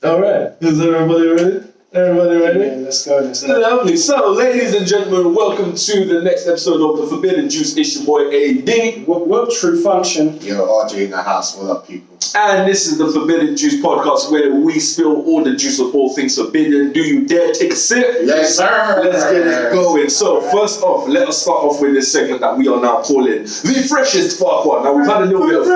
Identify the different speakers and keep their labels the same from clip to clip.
Speaker 1: All right. Is everybody ready? Everybody ready?
Speaker 2: Yeah, let's go.
Speaker 1: Lovely. So, ladies and gentlemen, welcome to the next episode of The Forbidden Juice. It's your boy AD.
Speaker 2: Whoop, Truefunktion.
Speaker 3: Yo, RJ in the house. What up, people?
Speaker 1: And this is the Forbidden Juice podcast where we spill all the juice of all things forbidden. Do you dare take a sip?
Speaker 3: Yes, sir.
Speaker 1: Let's get it going. So, first off, let us start off with this segment that we are now calling The Freshest Farquhar. Now, we've had a little bit of...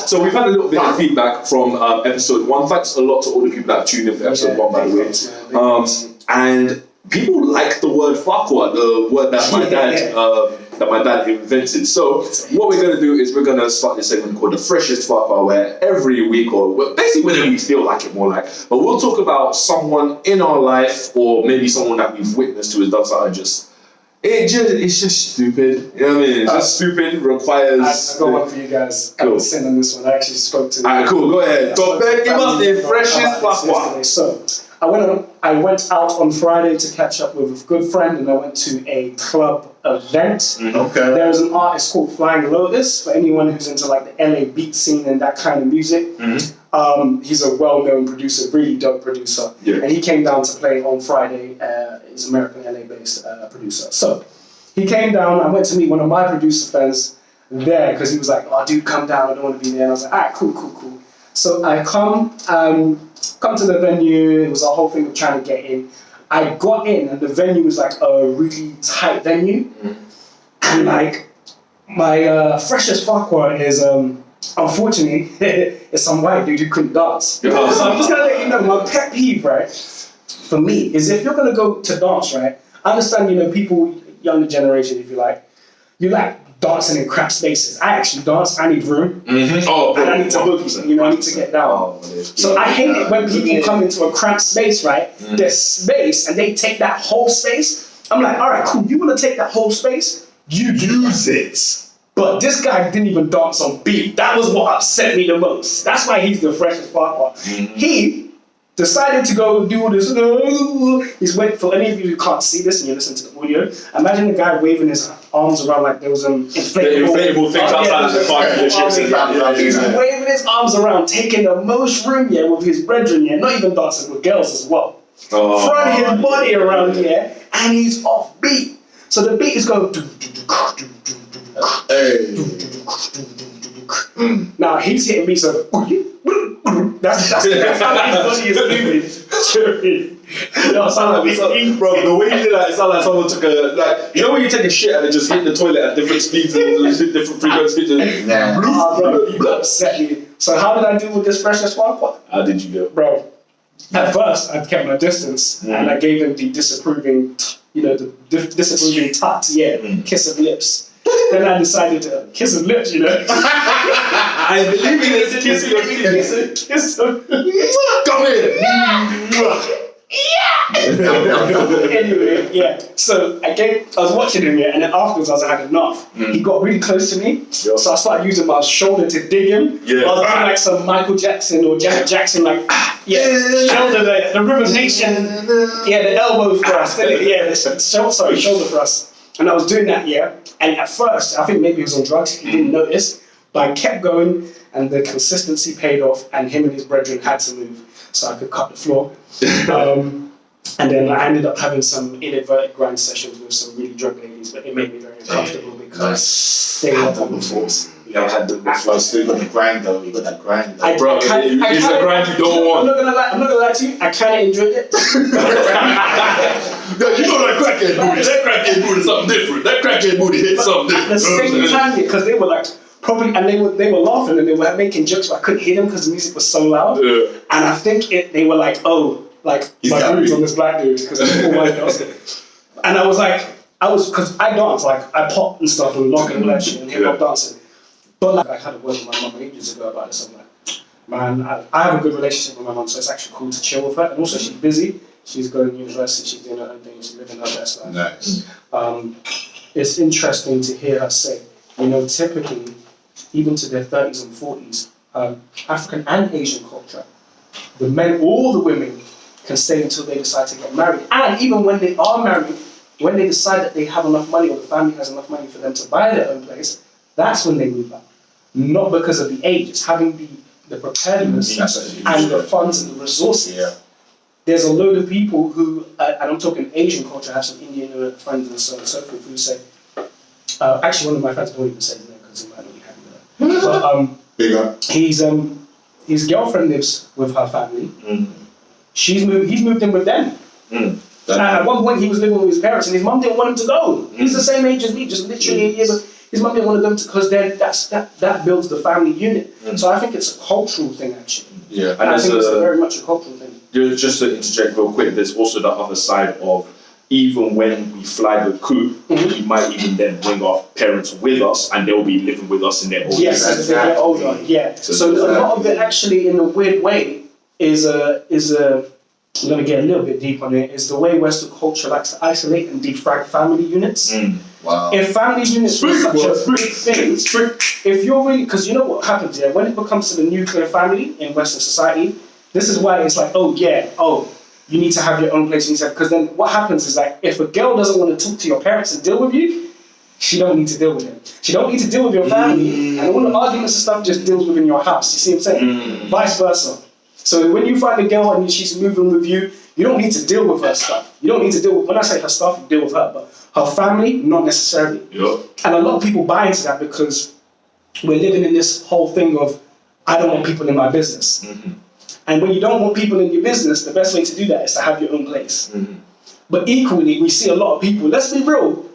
Speaker 1: So, we've had a little bit of feedback from episode 1. Thanks a lot to all the people that tuned in for episode 1, by the way. And people like the word Farquhar, the word that my dad invented. So what we're going to do is we're going to start this segment called The Freshest Farquhar, where every week, or basically whenever we feel like it, more like, but we'll talk about someone in our life, or maybe someone that we've witnessed who has done something it's just stupid. You know what I mean? It's just stupid, requires...
Speaker 2: I got one for you guys.
Speaker 1: Cool.
Speaker 2: I was sitting on this one. I actually spoke to...
Speaker 1: Alright, cool. Go ahead. Go back. Give us the freshest Farquhar.
Speaker 2: So, I went out on Friday to catch up with a good friend, and I went to a club event.
Speaker 3: Okay.
Speaker 2: There's an artist called Flying Lotus, for anyone who's into like the LA beat scene and that kind of music. He's a well-known producer, really dope producer.
Speaker 1: Yeah.
Speaker 2: And he came down to play on Friday. He's an American LA-based producer. So he came down. I went to meet one of my producer friends there because he was like, "Oh, dude, come down. I don't want to be there." And I was like, "All right, cool." So I come to the venue. It was a whole thing of trying to get in. I got in, and the venue was like a really tight venue. And like my freshest Farquhar is unfortunately it's some white dude who couldn't dance. So I'm just gonna let you know my pet peeve, right? For me is if you're gonna go to dance, right? I understand, people, younger generation, if you like dancing in crap spaces. I actually dance. I need room.
Speaker 1: Oh,
Speaker 2: and I need to boogie. I need to get down. So I hate it when people come into a cramped space, right? There's space and they take that whole space. I'm like, all right, cool. You want to take that whole space? You use it. But this guy didn't even dance on beat. That was what upset me the most. That's why he's the freshest Farquhar. He decided to go do all this. He's waiting for any of you who can't see this and you listen to the audio. Imagine the guy waving his arms around like there was inflatable
Speaker 1: things outside of the park.
Speaker 2: He's waving his arms around, taking the most room with his brethren, not even dancing with girls as well. Throwing his body around here, and he's off beat. So the beat is going. Now he's hitting me, so that's how his body is moving.
Speaker 1: Bro, the way you did that, it sounded like someone took when you take a shit and it just hit the toilet at different speeds and different frequencies.
Speaker 2: Bro, you upset me. So how did I deal with this freshest Farquhar?
Speaker 1: How did you do?
Speaker 2: Bro, at first I kept my distance and I gave him the disapproving, disapproving kiss of lips. Then I decided to kiss his lips,
Speaker 1: I believe in this kiss your lips.
Speaker 2: Kiss him.
Speaker 1: Come in.
Speaker 2: Anyway, so I was watching him, and then afterwards I was like, I had enough. He got really close to me, so I started using my shoulder to dig him. I was doing like some Michael Jackson or Janet Jackson, shoulder, the River Nation, the elbow thrust, shoulder thrust. And I was doing that, and at first, I think maybe he was on drugs, he didn't notice, but I kept going, and the consistency paid off, and him and his brethren had to move, so I could cut the floor. And then I ended up having some inadvertent grind sessions with some really drunk ladies, but it made me very uncomfortable because they were on the force.
Speaker 3: I had the first. You got the grind though. You got that grind. Though.
Speaker 1: Bro, it's the grind you don't want.
Speaker 2: I'm not gonna lie to you. I kind of enjoyed it.
Speaker 3: Yo, you know that crackhead booty. That crackhead booty is something different. That crackhead booty hits something different.
Speaker 2: At the same time, because they were like probably, and they were laughing and they were making jokes, but I couldn't hear them because the music was so loud. And I think they were like, my dude's on this black dude because it's all white girls. And I was because I dance, I pop and stuff and lock and all that shit and hip hop dancing. But I had a word with my mum ages ago about this. I'm like, man, I have a good relationship with my mum, so it's actually cool to chill with her. And also, she's busy. She's going to university. She's doing her own thing. She's living her best life.
Speaker 3: Nice.
Speaker 2: It's interesting to hear her say, typically, even to their 30s and 40s, African and Asian culture, the men, all the women, can stay until they decide to get married. And even when they are married, when they decide that they have enough money or the family has enough money for them to buy their own place, that's when they move out. not because of the age. It's having the preparedness and the funds and the resources.
Speaker 3: Yeah.
Speaker 2: There's a load of people who, and I'm talking Asian culture, I have some Indian friends and so on and so forth, who say, actually one of my friends don't even say his name because he might not be happy with that. But
Speaker 3: Big up.
Speaker 2: his girlfriend lives with her family.
Speaker 3: Mm.
Speaker 2: He's moved in with them.
Speaker 3: Mm.
Speaker 2: And at one point he was living with his parents and his mum didn't want him to go. He's the same age as me, just literally a year, but his mum didn't want them to, because that builds the family unit. So I think it's a cultural thing actually.
Speaker 3: Yeah.
Speaker 2: And I think it's very much a cultural thing.
Speaker 1: Just to interject real quick, there's also the other side of even when we fly the coop, we might even then bring our parents with us and they'll be living with us in their old age.
Speaker 2: Yes, as they get older, yeah. So a lot of it actually, in a weird way, is I'm going to get a little bit deep on it, is the way Western culture likes to isolate and defrag family units.
Speaker 3: Wow.
Speaker 2: If family units were such a big thing, if you're really, because you know what happens here, when it becomes to the nuclear family in Western society, this is why it's like, you need to have your own place, because then what happens is like, if a girl doesn't want to talk to your parents and deal with you, she don't need to deal with them. She don't need to deal with your family, and all the arguments and stuff just deals within your house. You see what I'm saying? Vice versa. So when you find a girl and she's moving with you, you don't need to deal with her stuff. You don't need to deal with, when I say her stuff, you deal with her, but her family, not necessarily.
Speaker 3: Yep.
Speaker 2: And a lot of people buy into that because we're living in this whole thing of, I don't want people in my business. And when you don't want people in your business, the best way to do that is to have your own place. But equally, we see a lot of people, let's be real,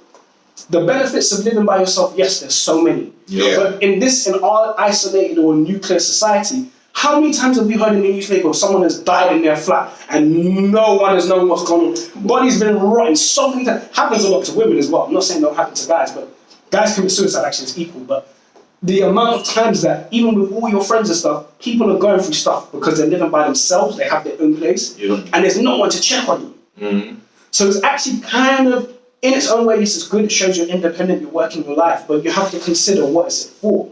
Speaker 2: the benefits of living by yourself, yes, there's so many.
Speaker 3: Yeah.
Speaker 2: But in our isolated or nuclear society, how many times have we heard in the newspaper someone has died in their flat and no one has known what's going on? Body's been rotting so many times. Happens a lot to women as well. I'm not saying it don't happen to guys, but guys commit suicide actually is equal. But the amount of times that even with all your friends and stuff, people are going through stuff because they're living by themselves, they have their own place, and there's no one to check on you. So it's actually kind of, in its own way, it's good, it shows you're independent, you're working your life, but you have to consider what is it for.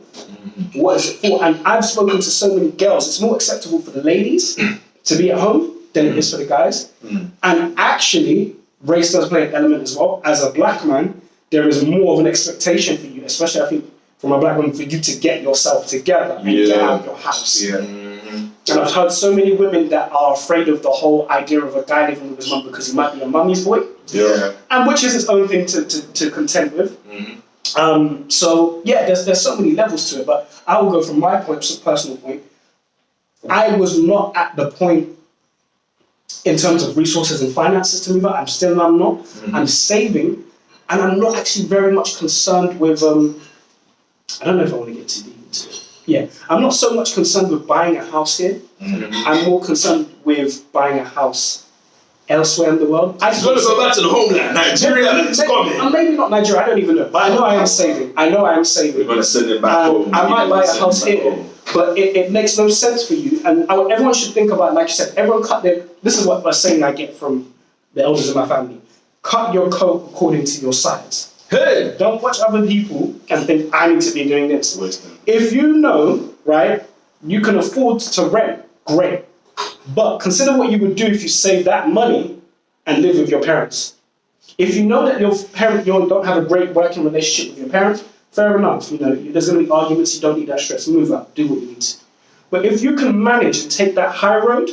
Speaker 2: What is it for? And I've spoken to so many girls, it's more acceptable for the ladies to be at home than it is for the guys. And actually, race does play an element as well. As a black man, there is more of an expectation for you, especially I think from a black woman, for you to get yourself together and get out of your house. And I've heard so many women that are afraid of the whole idea of a guy living with his mum because he might be a mummy's boy. And which is its own thing to contend with. So yeah, there's so many levels to it, but I will go from my personal point. I was not at the point in terms of resources and finances to move out. I'm not. I'm saving, and I'm not actually very much concerned with. I don't know if I want to get too deep into it. Yeah, I'm not so much concerned with buying a house here. I'm more concerned with buying a house elsewhere in the world. I just
Speaker 3: want to go back to the homeland, Nigeria.
Speaker 2: Maybe not Nigeria, I don't even know. But I know I am saving.
Speaker 3: We're going to send it back home.
Speaker 2: I might buy a house here, but it makes no sense for you. And everyone should think about, like you said, everyone cut their, this is what a saying I get from the elders in my family. Cut your coat according to your size.
Speaker 3: Hey!
Speaker 2: Don't watch other people and think, I need to be doing this. If you know, right, you can afford to rent, great. But consider what you would do if you save that money and live with your parents. If you know that you don't have a great working relationship with your parents, fair enough. You know, there's going to be arguments, you don't need that stress. Move out, do what you need to. But if you can manage to take that high road,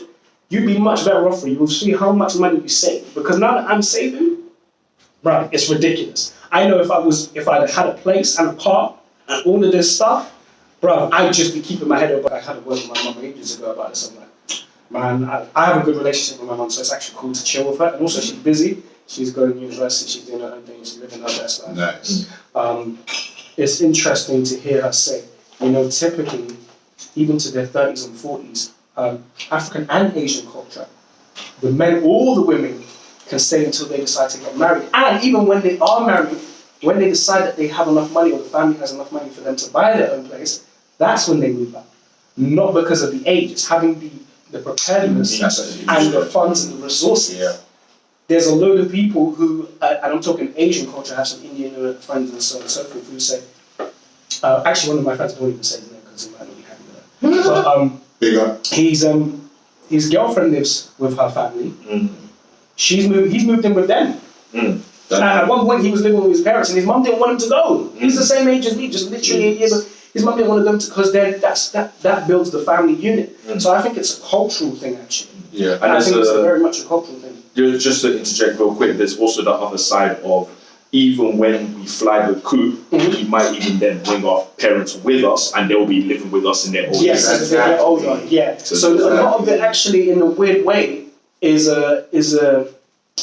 Speaker 2: you'd be much better off for you. You'll see how much money you save. Because now that I'm saving, right, it's ridiculous. I know if I'd had a place and a car and all of this stuff, bro, I'd just be keeping my head up. I had a word with my mum ages ago about this. I'm like, man, I have a good relationship with my mum, so it's actually cool to chill with her. And also, she's busy. She's going to university. She's doing her own thing. She's living her best life.
Speaker 3: Nice.
Speaker 2: It's interesting to hear her say, you know, typically, even to their 30s and 40s, African and Asian culture, the men, all the women, can stay until they decide to get married. And even when they are married, when they decide that they have enough money or the family has enough money for them to buy their own place, that's when they move out. Not because of the age, it's having the preparedness and the funds and the resources. There's a load of people who, and I'm talking Asian culture, I have some Indian friends and so on and so forth, who say, actually one of my friends don't even say his name because he might not be happy with that. But his girlfriend lives with her family. He's moved in with them. And at one point he was living with his parents and his mum didn't want him to go. He's the same age as me, just literally a year, but his mum didn't want to go to, because then that builds the family unit. So I think it's a cultural thing actually.
Speaker 1: Yeah,
Speaker 2: And I think it's very much a cultural thing.
Speaker 1: Just to interject real quick, there's also the other side of even when we fly the coop, we might even then bring our parents with us, and they'll be living with us in their old age.
Speaker 2: Yes, as they get older. Yeah. So a lot of it actually, in a weird way, is a.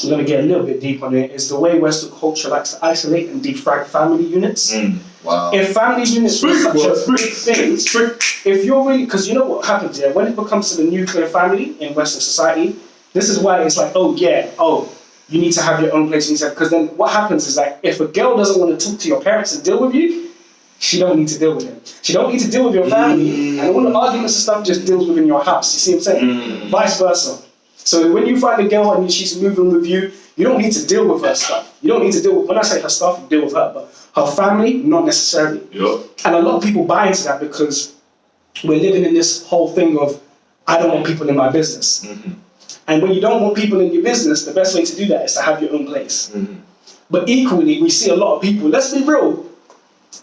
Speaker 2: I'm gonna get a little bit deep on it. Is the way Western culture likes to isolate and defrag family units.
Speaker 3: Wow.
Speaker 2: If family units were such a big thing, if you're really, because you know what happens, yeah, when it becomes to the nuclear family in Western society, this is why it's like, you need to have your own place, because then what happens is like, if a girl doesn't want to talk to your parents and deal with you, she don't need to deal with them. She don't need to deal with your family, and all the arguments and stuff just deals within your house. You see what I'm saying? Vice versa. So when you find a girl and she's moving with you, you don't need to deal with her stuff. You don't need to deal with, when I say her stuff, you deal with her, but her family, not necessarily.
Speaker 1: Yep.
Speaker 2: And a lot of people buy into that because we're living in this whole thing of, I don't want people in my business. And when you don't want people in your business, the best way to do that is to have your own place. But equally, we see a lot of people, let's be real,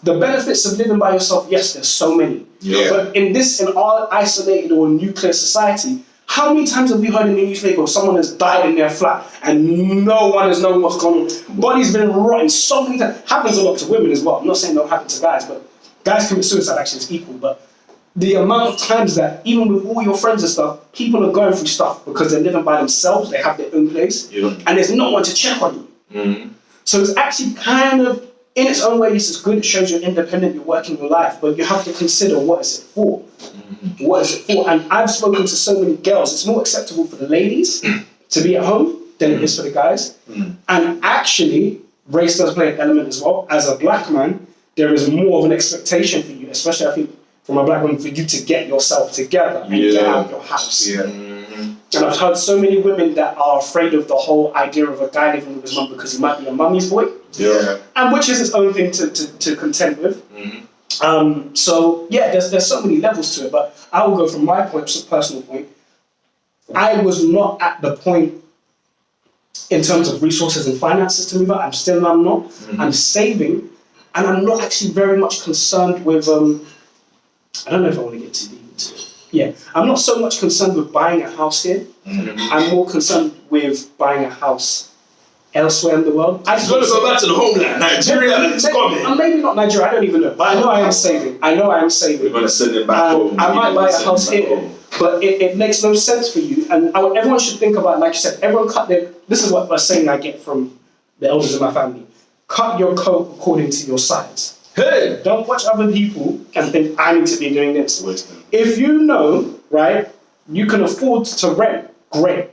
Speaker 2: the benefits of living by yourself, yes, there's so many.
Speaker 3: Yeah.
Speaker 2: But in our isolated or nuclear society, how many times have we heard in the newspaper someone has died in their flat and no one has known what's going on? Body's been rotting so many times. Happens a lot to women as well. I'm not saying it don't happen to guys, but guys commit suicide actually is equal. But the amount of times that even with all your friends and stuff, people are going through stuff because they're living by themselves, they have their own place, and there's no one to check on you. So it's actually kind of, in its own way, it's good, it shows you're independent, you're working your life, but you have to consider what is it for. What is it for? And I've spoken to so many girls, it's more acceptable for the ladies to be at home than it is for the guys. And actually, race does play an element as well. As a black man, there is more of an expectation for you, especially I think from a black woman, for you to get yourself together and get out of your house. And I've heard so many women that are afraid of the whole idea of a guy living with his mum because he might be a mummy's boy. And which is its own thing to contend with. So yeah, there's so many levels to it, but I will go from my personal point. I was not at the point in terms of resources and finances to move out. I'm not. I'm saving, and I'm not actually very much concerned with. I don't know if I want to get too deep into it. Yeah, I'm not so much concerned with buying a house here. I'm more concerned with buying a house elsewhere in the world. I just
Speaker 3: want to go back to the homeland, Nigeria. It's coming.
Speaker 2: Maybe not Nigeria. I don't even know. But I know I am saving.
Speaker 1: We're going to send it back home.
Speaker 2: I might buy a house here, but it makes no sense for you. And everyone should think about, like you said, everyone cut their. This is what a saying I get from the elders in my family: cut your coat according to your size.
Speaker 3: Hey!
Speaker 2: Don't watch other people and think I need to be doing this. If you know, right, you can afford to rent, great.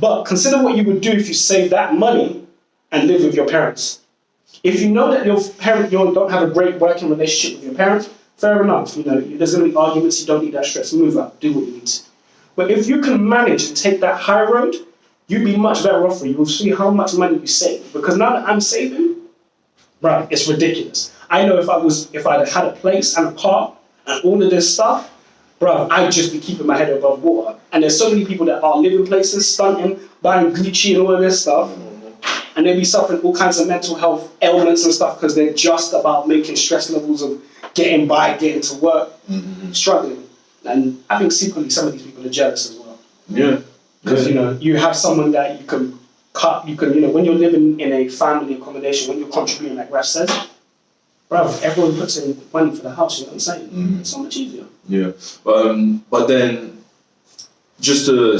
Speaker 2: But consider what you would do if you save that money and live with your parents. If you know that you don't have a great working relationship with your parents, fair enough. You know, there's going to be arguments. You don't need that stress. Move up. Do what you need to. But if you can manage to take that high road, you'd be much better off. You will see how much money you save. Because now that I'm saving, right, it's ridiculous. I know if I'd had a place and a car and all of this stuff, bro, I'd just be keeping my head above water. And there's so many people that are living places, stunting, buying Gucci and all of this stuff, and they be suffering all kinds of mental health ailments and stuff because they're just about making stress levels of getting by, getting to work, struggling. And I think secretly some of these people are jealous as well.
Speaker 1: Yeah.
Speaker 2: Because, you know, you have someone that you can cut, you know, when you're living in a family accommodation, when you're contributing, like Raf says, bro, everyone puts in money for the house, you know what I'm saying? It's so much easier.
Speaker 1: Yeah. But then, just to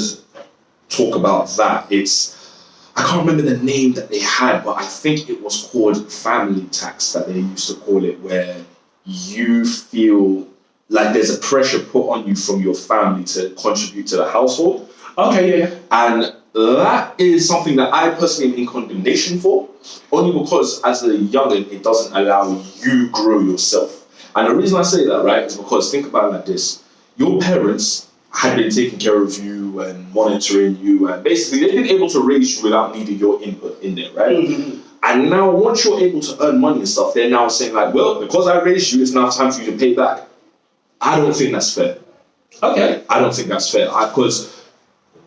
Speaker 1: talk about that, I can't remember the name that they had, but I think it was called family tax that they used to call it, where you feel like there's a pressure put on you from your family to contribute to the household.
Speaker 2: Okay, yeah.
Speaker 1: And that is something that I personally am in condemnation for, only because as a youngin, it doesn't allow you grow yourself. And the reason I say that, right, is because think about it like this. Your parents had been taking care of you and monitoring you, and basically they've been able to raise you without needing your input in there, right? And now once you're able to earn money and stuff, they're now saying like, well, because I raised you, it's now time for you to pay back. I don't think that's fair.
Speaker 2: Okay.
Speaker 1: I don't think that's fair, because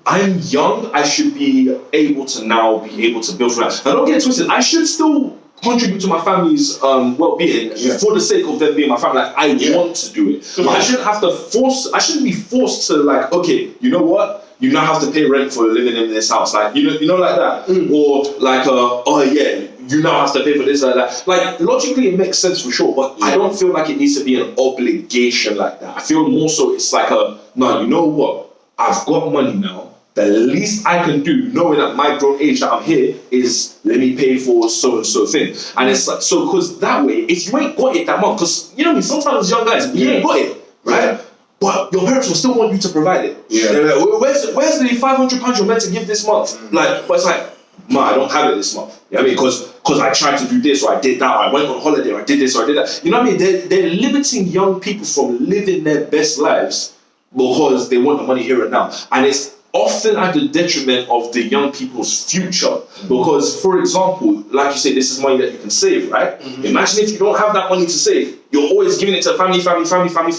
Speaker 1: I'm young, I should be able to now be able to build from that. Now don't get it twisted, I should still contribute to my family's well-being for the sake of them being my family. Like, I want to do it. But I shouldn't have to force. I shouldn't be forced to like. Okay, you know what? You now have to pay rent for living in this house. Like you know, like that. Or like, oh yeah, you now have to pay for this, like that. Like logically, it makes sense for sure. But I don't feel like it needs to be an obligation like that. I feel more so it's like no. You know what? I've got money now. The least I can do, knowing at my grown age that I'm here, is let me pay for so and so thing. And it's like, so because that way, if you ain't got it that month, because you know what I mean, sometimes young guys, you ain't got it, right? But your parents will still want you to provide it. They're like, where's the £500 you're meant to give this month? Like, but it's like, man, I don't have it this month. You know what I mean? Because I tried to do this, or I did that, or I went on holiday, or I did this, or I did that. You know what I mean? They're limiting young people from living their best lives because they want the money here and now. And it's often at the detriment of the young people's future. Because, for example, like you say, this is money that you can save, right? Imagine if you don't have that money to save, you're always giving it to family for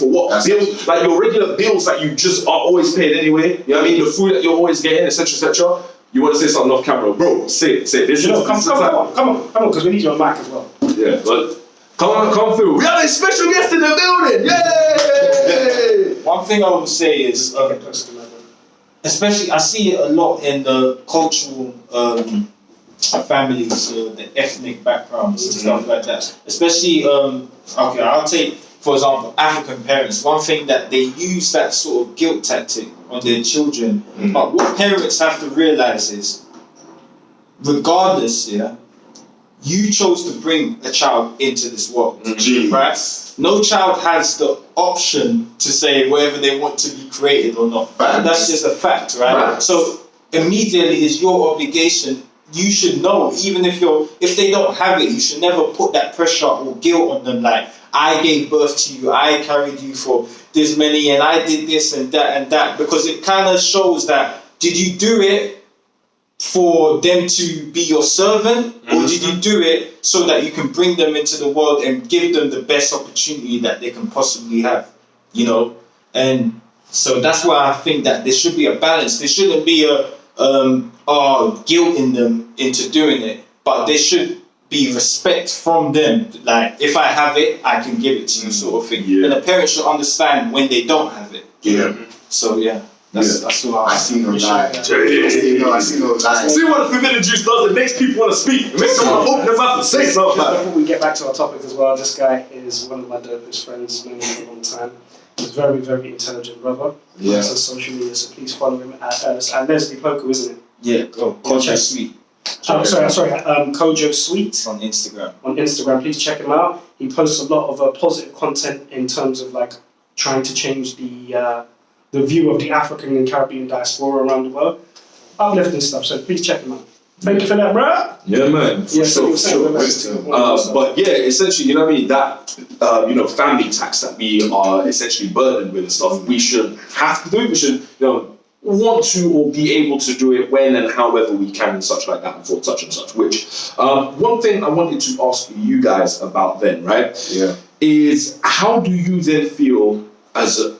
Speaker 1: what? Bills, like your regular bills that you just are always paying anyway. You know what I mean? The food that you're always getting, etc. You want to say something off camera, bro? Say it. This
Speaker 2: come on, because we need your mic as well.
Speaker 1: Yeah, but come through. We have a special guest in the building. Yay!
Speaker 4: One thing I would say is, especially I see it a lot in the cultural families, the ethnic backgrounds and stuff like that. Especially, okay, I'll take, for example, African parents. One thing that they use that sort of guilt tactic on their children. But what parents have to realize is, regardless, you chose to bring a child into this world, right? No child has the option to say whether they want to be created or not. That's just a fact, right? So immediately it's your obligation. You should know, even if they don't have it, you should never put that pressure or guilt on them. Like, I gave birth to you, I carried you for this many, and I did this and that, because it kind of shows that, did you do it for them to be your servant, or did you do it so that you can bring them into the world and give them the best opportunity that they can possibly have, you know? And so that's why I think that there should be a balance. There shouldn't be a guilting them into doing it, but there should be respect from them. Like, if I have it, I can give it to you, sort of thing. And the parents should understand when they don't have it. So that's what I see.
Speaker 3: No lie. I see no lie.
Speaker 1: See what the forbidden juice does? It makes people want to speak. It makes someone open their mouth and say something.
Speaker 2: Before we get back to our topic as well, this guy is one of my dopest friends, known him for a long time. He's a very, very intelligent brother. He's on social media, so please follow him at Leslie Poco, isn't it?
Speaker 4: Yeah, Kojo Sweet.
Speaker 2: Sorry, Kojo Sweet
Speaker 4: on Instagram.
Speaker 2: On Instagram, please check him out. He posts a lot of positive content in terms of like trying to change the view of the African and Caribbean diaspora around the world. Uplifting stuff, so please check him out. Thank you for that, bro.
Speaker 1: Yeah, man. For sure. But yeah, essentially, you know what I mean? That, family tax that we are essentially burdened with and stuff, we should have to do it. We should, want to or be able to do it when and however we can and such like that, and for such and such. Which, one thing I wanted to ask you guys about then, right? Is how do you then feel as a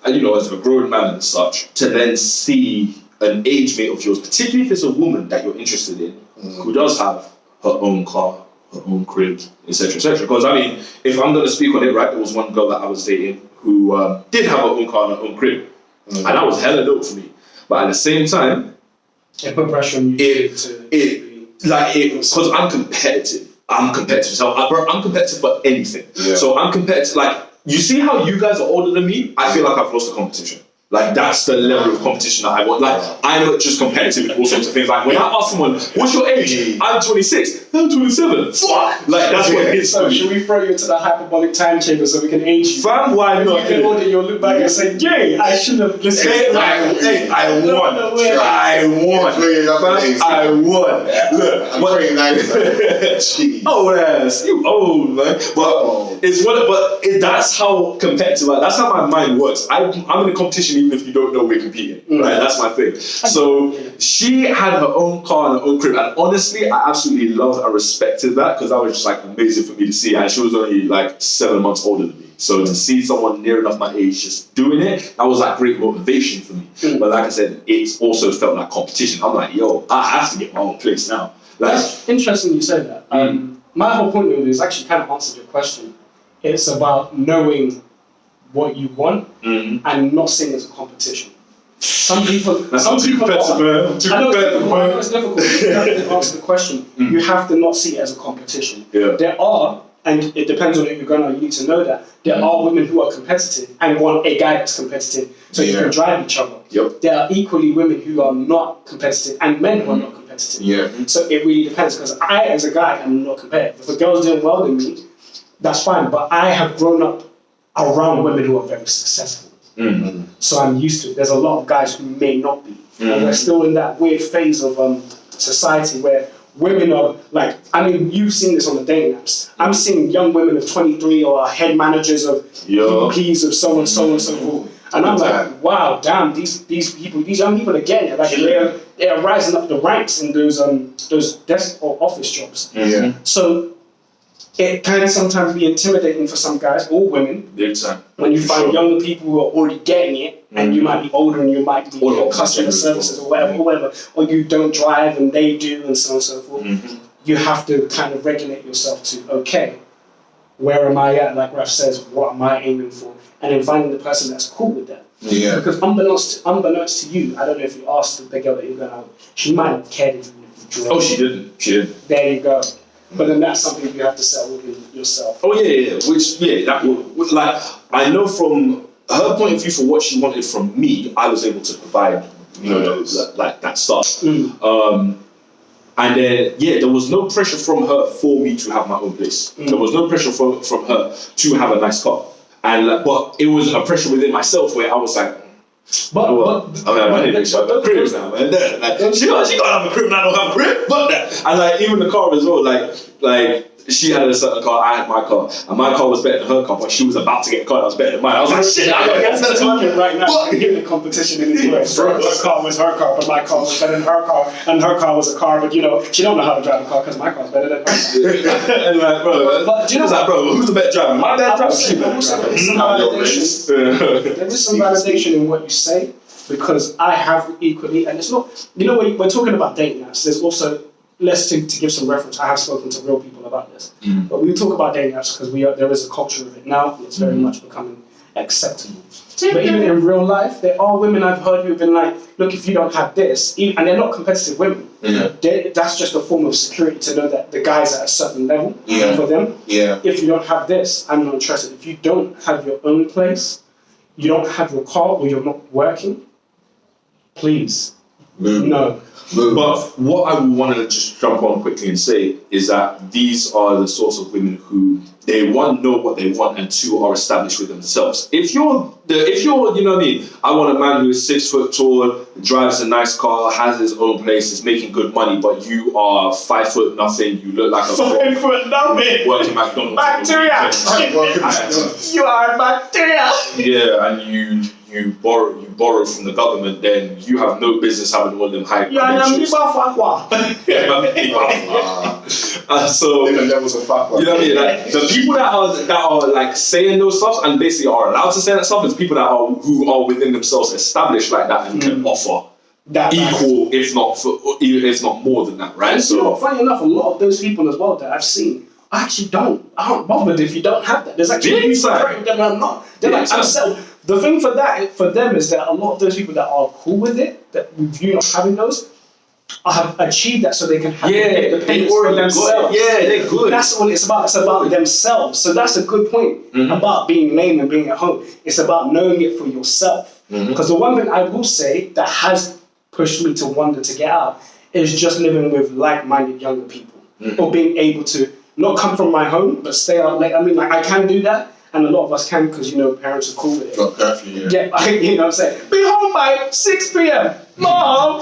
Speaker 1: grown man and such, to then see an age mate of yours, particularly if it's a woman that you're interested in, who does have her own car, her own crib, etc., etc. Because I mean, if I'm going to speak on it, right, there was one girl that I was dating who did have her own car and her own crib, and that was hella dope for me. But at the same time,
Speaker 2: it put pressure on you
Speaker 1: because I'm competitive. So I'm competitive for anything. So I'm competitive. Like, you see how you guys are older than me? I feel like I've lost the competition. Like, that's the level of competition that I want. Like, I'm not just competitive with all sorts of things. Like, when I ask someone, what's your age? I'm 26. I'm 27. Fuck! Like, that's what it is.
Speaker 2: So, should we throw you into the hyperbolic time chamber so we can age you?
Speaker 1: Fam, why not?
Speaker 2: You can order your look back and say, yay, I should have listened.
Speaker 1: I won. I won. Look,
Speaker 3: I'm 29.
Speaker 1: Oh, ass. You old, man. But that's how competitive, that's how my mind works. I'm in a competition even if you don't know we're competing, right? That's my thing. So she had her own car and her own crib, and honestly, I absolutely loved and respected that, because that was just like amazing for me to see. And she was only like 7 months older than me, so to see someone near enough my age just doing it, that was like great motivation for me. But like I said, it also felt like competition. I'm like, yo, I have to get my own place now. Like,
Speaker 2: that's interesting you say that. my whole point of it is actually kind of answered your question. It's about knowing what you want and not seeing it as a competition. Some people are. I know it's difficult. You have to answer the question. You have to not see it as a competition.
Speaker 1: Yeah.
Speaker 2: There are, and it depends on who you're going to, you need to know that, there are women who are competitive and want a guy that's competitive so you can drive each other.
Speaker 1: Yep.
Speaker 2: There are equally women who are not competitive and men who are not competitive.
Speaker 3: Yeah.
Speaker 2: So it really depends, because I, as a guy, am not competitive. If a girl's doing well than me, that's fine, but I have grown up around women who are very successful. So I'm used to it. There's a lot of guys who may not be. And we're still in that weird phase of society where women are like, I mean, you've seen this on the dating apps. I'm seeing young women of 23 or head managers of VPs of so and so and so forth. And I'm like, wow, damn, these young people are getting it. Like they're rising up the ranks in those desk or office jobs.
Speaker 3: Yeah.
Speaker 2: So it can sometimes be intimidating for some guys or women when you find younger people who are already getting it, and you might be older and you might be in customer services or whatever, or you don't drive and they do, and so on and so forth. You have to kind of regulate yourself to, okay, where am I at? Like Raf says, what am I aiming for? And then finding the person that's cool with that.
Speaker 3: Yeah.
Speaker 2: Because unbeknownst to you, I don't know if you asked the girl that you're going out, she might have cared if you drove.
Speaker 1: Oh, she didn't.
Speaker 2: There you go. But then that's something you have to settle with yourself.
Speaker 1: Oh yeah. Like, I know from her point of view, for what she wanted from me, I was able to provide, like that stuff. And then, there was no pressure from her for me to have my own place. There was no pressure from her to have a nice car. And but it was a pressure within myself where I was like,
Speaker 2: But
Speaker 1: I need to shut the cribs now, man. Like, she got to have a crib and I don't have a crib. But that, and like even the car as well. Like she had a certain car, I had my car, and my car was better than her car. But she was about to get a car that was better than mine. I was like, shit, I gotta get that car
Speaker 2: right now. You're getting the competition in his way. Her car was her car, but my car was better than her car, and her car was a car, but she don't know how to drive a car because my car's better than her car.
Speaker 1: And like, bro,
Speaker 2: but you know,
Speaker 1: like, bro, who's the better driver? My dad drives.
Speaker 2: There is some validation in what you say, because I have equally, and it's not, when we're talking about dating apps, there's also, to give some reference, I have spoken to real people about this, but we talk about dating apps because there is a culture of it now, and it's very much becoming acceptable. But even in real life, there are women I've heard who've been like, look, if you don't have this, and they're not competitive women, that's just a form of security to know that the guy's at a certain level for them. If you don't have this, I'm not interested. If you don't have your own place, you don't have your car, or you're not working, please, no.
Speaker 1: But what I want to just jump on quickly and say is that these are the sorts of women who, they one, know what they want, and two, are established with themselves. If you're, you know what I mean, I want a man who is 6 foot tall, drives a nice car, has his own place, is making good money, but you are 5 foot nothing, you look like a
Speaker 2: 5 foot nothing,
Speaker 1: working McDonald's.
Speaker 2: Bacteria! You are a bacteria!
Speaker 1: Yeah, and you borrow from the government, then you have no business having all them high credentials. So
Speaker 3: Different levels of fatwa.
Speaker 1: you know what I mean? Like, the people that are like saying those stuff and basically are allowed to say that stuff is people that who are within themselves established like that and can offer
Speaker 2: that
Speaker 1: equal, if not more than that, right?
Speaker 2: And funny enough, a lot of those people as well that I've seen actually aren't bothered if you don't have that. There's actually people that are not. They're like, I'm self. The thing for them is that a lot of those people that are cool with it, that with you not having those, have achieved that so they can have the payments for themselves.
Speaker 1: They're good.
Speaker 2: That's all it's about. It's about themselves. So that's a good point about being lame and being at home. It's about knowing it for yourself. Because the one thing I will say that has pushed me to wonder to get out is just living with like-minded younger people, or being able to not come from my home but stay out late. I mean, like, I can do that. And a lot of us can because, parents are cool with it.
Speaker 3: Got curfew,
Speaker 2: you know what I'm saying? Be home by 6 p.m. Mom,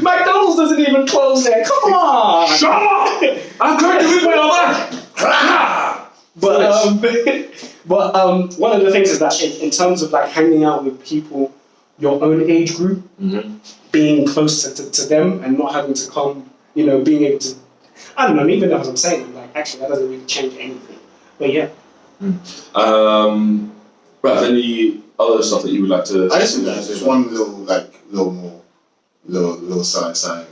Speaker 2: McDonald's doesn't even close there. Come on.
Speaker 1: Shut up! I'm going to live with your
Speaker 2: But one of the things is that in terms of like hanging out with people your own age group, being close to them and not having to come, being able to, I don't know, even though as I'm saying, like, actually that doesn't really change anything. But yeah.
Speaker 1: Right, any other stuff that you would like to?
Speaker 3: I just think there's one little side.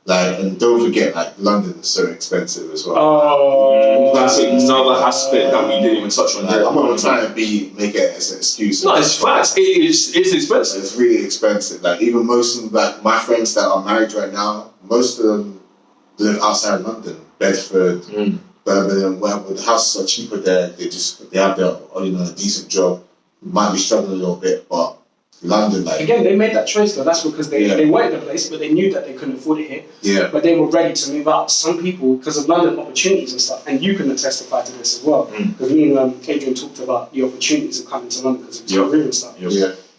Speaker 5: Like, and don't forget, like, London is so expensive as well.
Speaker 2: Oh,
Speaker 1: That's another aspect that we didn't even touch on.
Speaker 5: Like, I'm not trying to make it as an excuse.
Speaker 1: No, it's facts. It's expensive.
Speaker 5: It's really expensive. Like, even most of like my friends that are married right now, most of them live outside London, Bedford, Birmingham, wherever. The houses are cheaper there. They have their a decent job. Might be struggling a little bit, but London, like,
Speaker 2: again, they made that choice though. That's because they weren't in the place, but they knew that they couldn't afford it here. But they were ready to move out. Some people, because of London opportunities and stuff, and you can testify to this as well. Because me and Adrian talked about the opportunities of coming to London because of his career and stuff.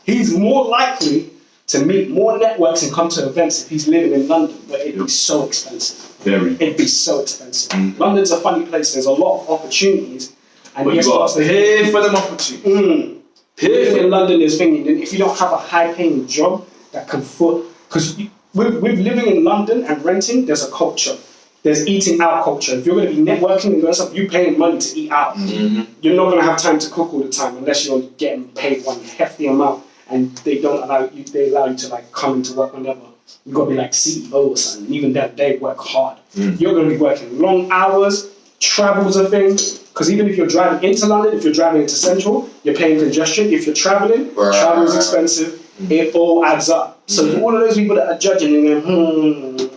Speaker 2: He's more likely to meet more networks and come to events if he's living in London, but it'd be so expensive. It'd be so expensive. London's a funny place. There's a lot of opportunities, and
Speaker 1: But you got to pay for them opportunities.
Speaker 2: Living in London is thinking if you don't have a high-paying job that can foot, because with living in London and renting, there's a culture. There's eating out culture. If you're going to be networking and doing stuff, you're paying money to eat out. You're not going to have time to cook all the time unless you're getting paid one hefty amount, and they allow you to like come into work whenever. You've got to be like CEO or something. And even then, they work hard. You're going to be working long hours. Travel's a thing. Because even if you're driving into London, if you're driving into Central, you're paying congestion. If you're traveling, travel is expensive. It all adds up. So for all of those people that are judging and going,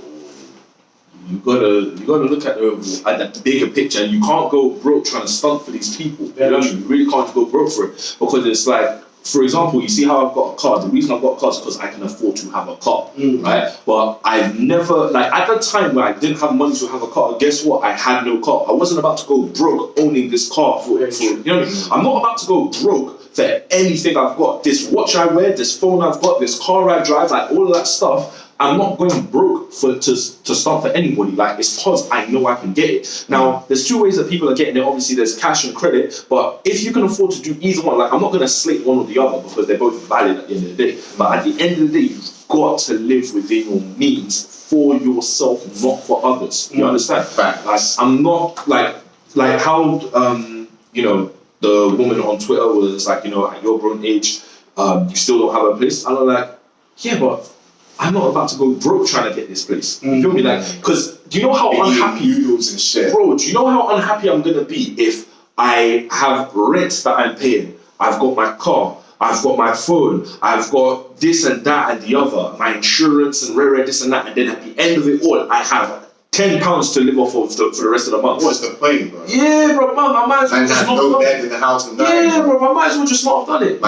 Speaker 1: You gotta look at the bigger picture. You can't go broke trying to stunt for these people. You really can't go broke for it, because it's like, for example, you see how I've got a car. The reason I've got a car is because I can afford to have a car, right? But I've never, like, at the time where I didn't have money to have a car, guess what? I had no car. I wasn't about to go broke owning this car for you know what I mean? I'm not about to go broke for anything I've got. This watch I wear, this phone I've got, this car I drive, like all of that stuff. I'm not going broke to start for anybody. Like, it's because I know I can get it. Now, there's two ways that people are getting it. Obviously, there's cash and credit. But if you can afford to do either one, like, I'm not going to slate one or the other because they're both valid at the end of the day. But at the end of the day, you've got to live within your means for yourself, not for others. You understand? Like, I'm not like how the woman on Twitter was like, at your grown age, you still don't have a place. And I'm like, yeah, but I'm not about to go broke trying to get this place. You feel me? Like, because do you know how unhappy
Speaker 5: noodles and shit,
Speaker 1: bro? Do you know how unhappy I'm gonna be if I have rent that I'm paying? I've got my car, I've got my phone, I've got this and that and the other, my insurance and this and that, and then at the end of it all, I have £10 to live off of for the rest of the month.
Speaker 5: What's the point, bro?
Speaker 1: Yeah, bro, man, I might as well just not
Speaker 5: no
Speaker 1: done
Speaker 5: bed
Speaker 1: it.
Speaker 5: in the house and
Speaker 1: Yeah, bro, I might as well just not have done it.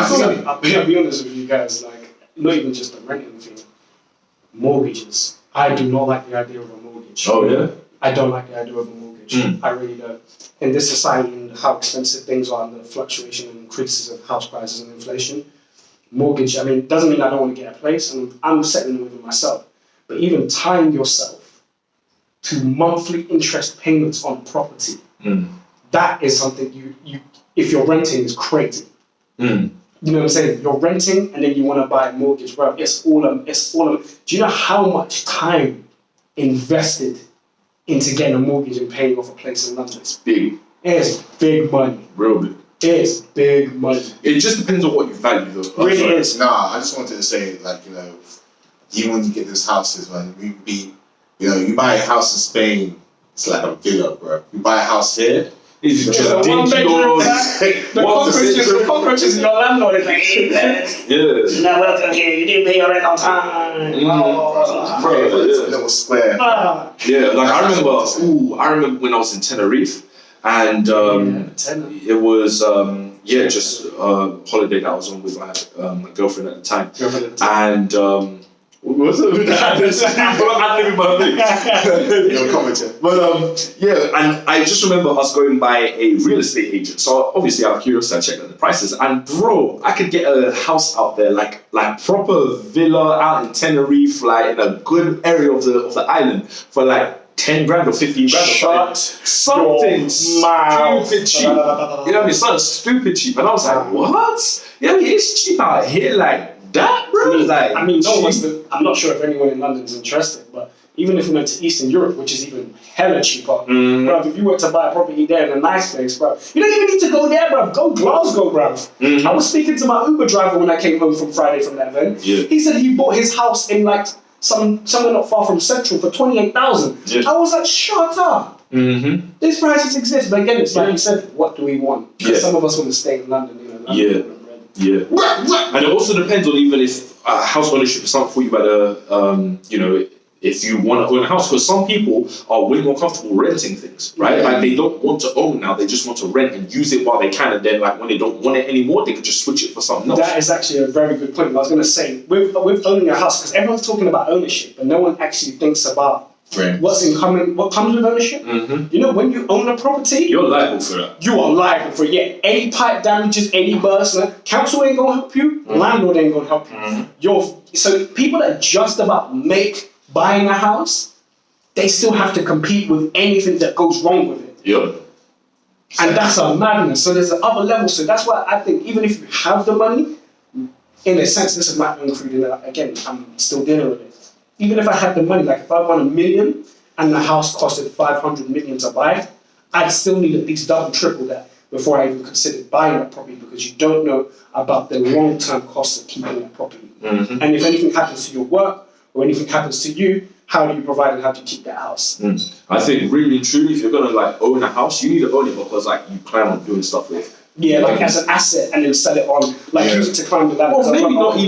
Speaker 2: I'll be honest with you guys, like, not even just the renting thing. Mortgages. I do not like the idea of a mortgage.
Speaker 1: Oh, yeah?
Speaker 2: I don't like the idea of a mortgage. I really don't. In this society and how expensive things are and the fluctuation and increases of house prices and inflation, mortgage, I mean, doesn't mean I don't want to get a place, and I'm settling with it myself. But even tying yourself to monthly interest payments on property, that is something you if you're renting, is crazy. You know what I'm saying? You're renting and then you want to buy a mortgage, bro. It's all do you know how much time invested into getting a mortgage and paying off a place in London?
Speaker 1: It's big.
Speaker 2: It's big money.
Speaker 1: Real big.
Speaker 2: It's big money.
Speaker 1: It just depends on what you value, though.
Speaker 2: Really is.
Speaker 5: Nah, I just wanted to say, like, even when you get those houses, man, you buy a house in Spain, it's like a villa, bro. You buy a house here,
Speaker 1: it's just
Speaker 2: a one bedroom flat. The cockroaches in your landlord is like, hey man, you're not welcome here. You didn't pay your rent on time.
Speaker 5: Bro, it's a little square.
Speaker 1: Yeah, like I remember when I was in Tenerife, and it was just a holiday that I was on with my girlfriend at the time, and. What's up with that? I'm living my thing.
Speaker 5: You're commenting.
Speaker 1: But and I just remember us going by a real estate agent. So obviously out of curiosity, I checked out the prices, and bro, I could get a house out there, like proper villa out in Tenerife, like in a good area of the island, for like 10 grand or 15 grand. Something stupid cheap. You know what I mean? Something stupid cheap. And I was like, what? You know, it's cheap out here, like that, bro.
Speaker 2: I'm not sure if anyone in London is interested, but even if we went to Eastern Europe, which is even hella cheaper, bro, if you were to buy a property there in a nice place, bro, you don't even need to go there, bro. Go Glasgow, bro. I was speaking to my Uber driver when I came home from Friday from that event.
Speaker 1: Yeah.
Speaker 2: He said he bought his house in like somewhere not far from Central for 28,000.
Speaker 1: Yeah.
Speaker 2: I was like, shut up.
Speaker 1: Mm-hmm.
Speaker 2: These prices exist, but again, it's like you said, what do we want?
Speaker 1: Yeah.
Speaker 2: Some of us want to stay in London, you know. London,
Speaker 1: Yeah. And it also depends on even if house ownership is something for you, but you know, if you want to own a house, because some people are way more comfortable renting things, right? Like they don't want to own now, they just want to rent and use it while they can, and then like when they don't want it anymore, they can just switch it for something else.
Speaker 2: That is actually a very good point. I was going to say, with owning a house, because everyone's talking about ownership, but no one actually thinks about what's in common, what comes with ownership.
Speaker 1: Mm-hmm.
Speaker 2: You know, when you own a property,
Speaker 1: You're liable for that.
Speaker 2: you are liable for any pipe damages, any burst. Council ain't gonna help you. Landlord ain't gonna help you. So people that just about make buying a house, they still have to compete with anything that goes wrong with it.
Speaker 1: Yeah.
Speaker 2: And that's a madness. So there's another level. So that's why I think even if you have the money, in a sense, this is my own creed, and again, I'm still dealing with it. Even if I had the money, like if I won $1 million and the house costed 500 million to buy, I'd still need at least double, triple that before I even considered buying that property, because you don't know about the long-term costs of keeping that property.
Speaker 1: Mm-hmm.
Speaker 2: And if anything happens to your work or anything happens to you, how do you provide and how do you keep that house?
Speaker 1: I think really and truly, if you're gonna like own a house, you need to own it because like you plan on doing stuff with.
Speaker 2: Yeah, like as an asset, and then sell it on, like use it to climb the ladder.
Speaker 1: Well, maybe
Speaker 2: Well.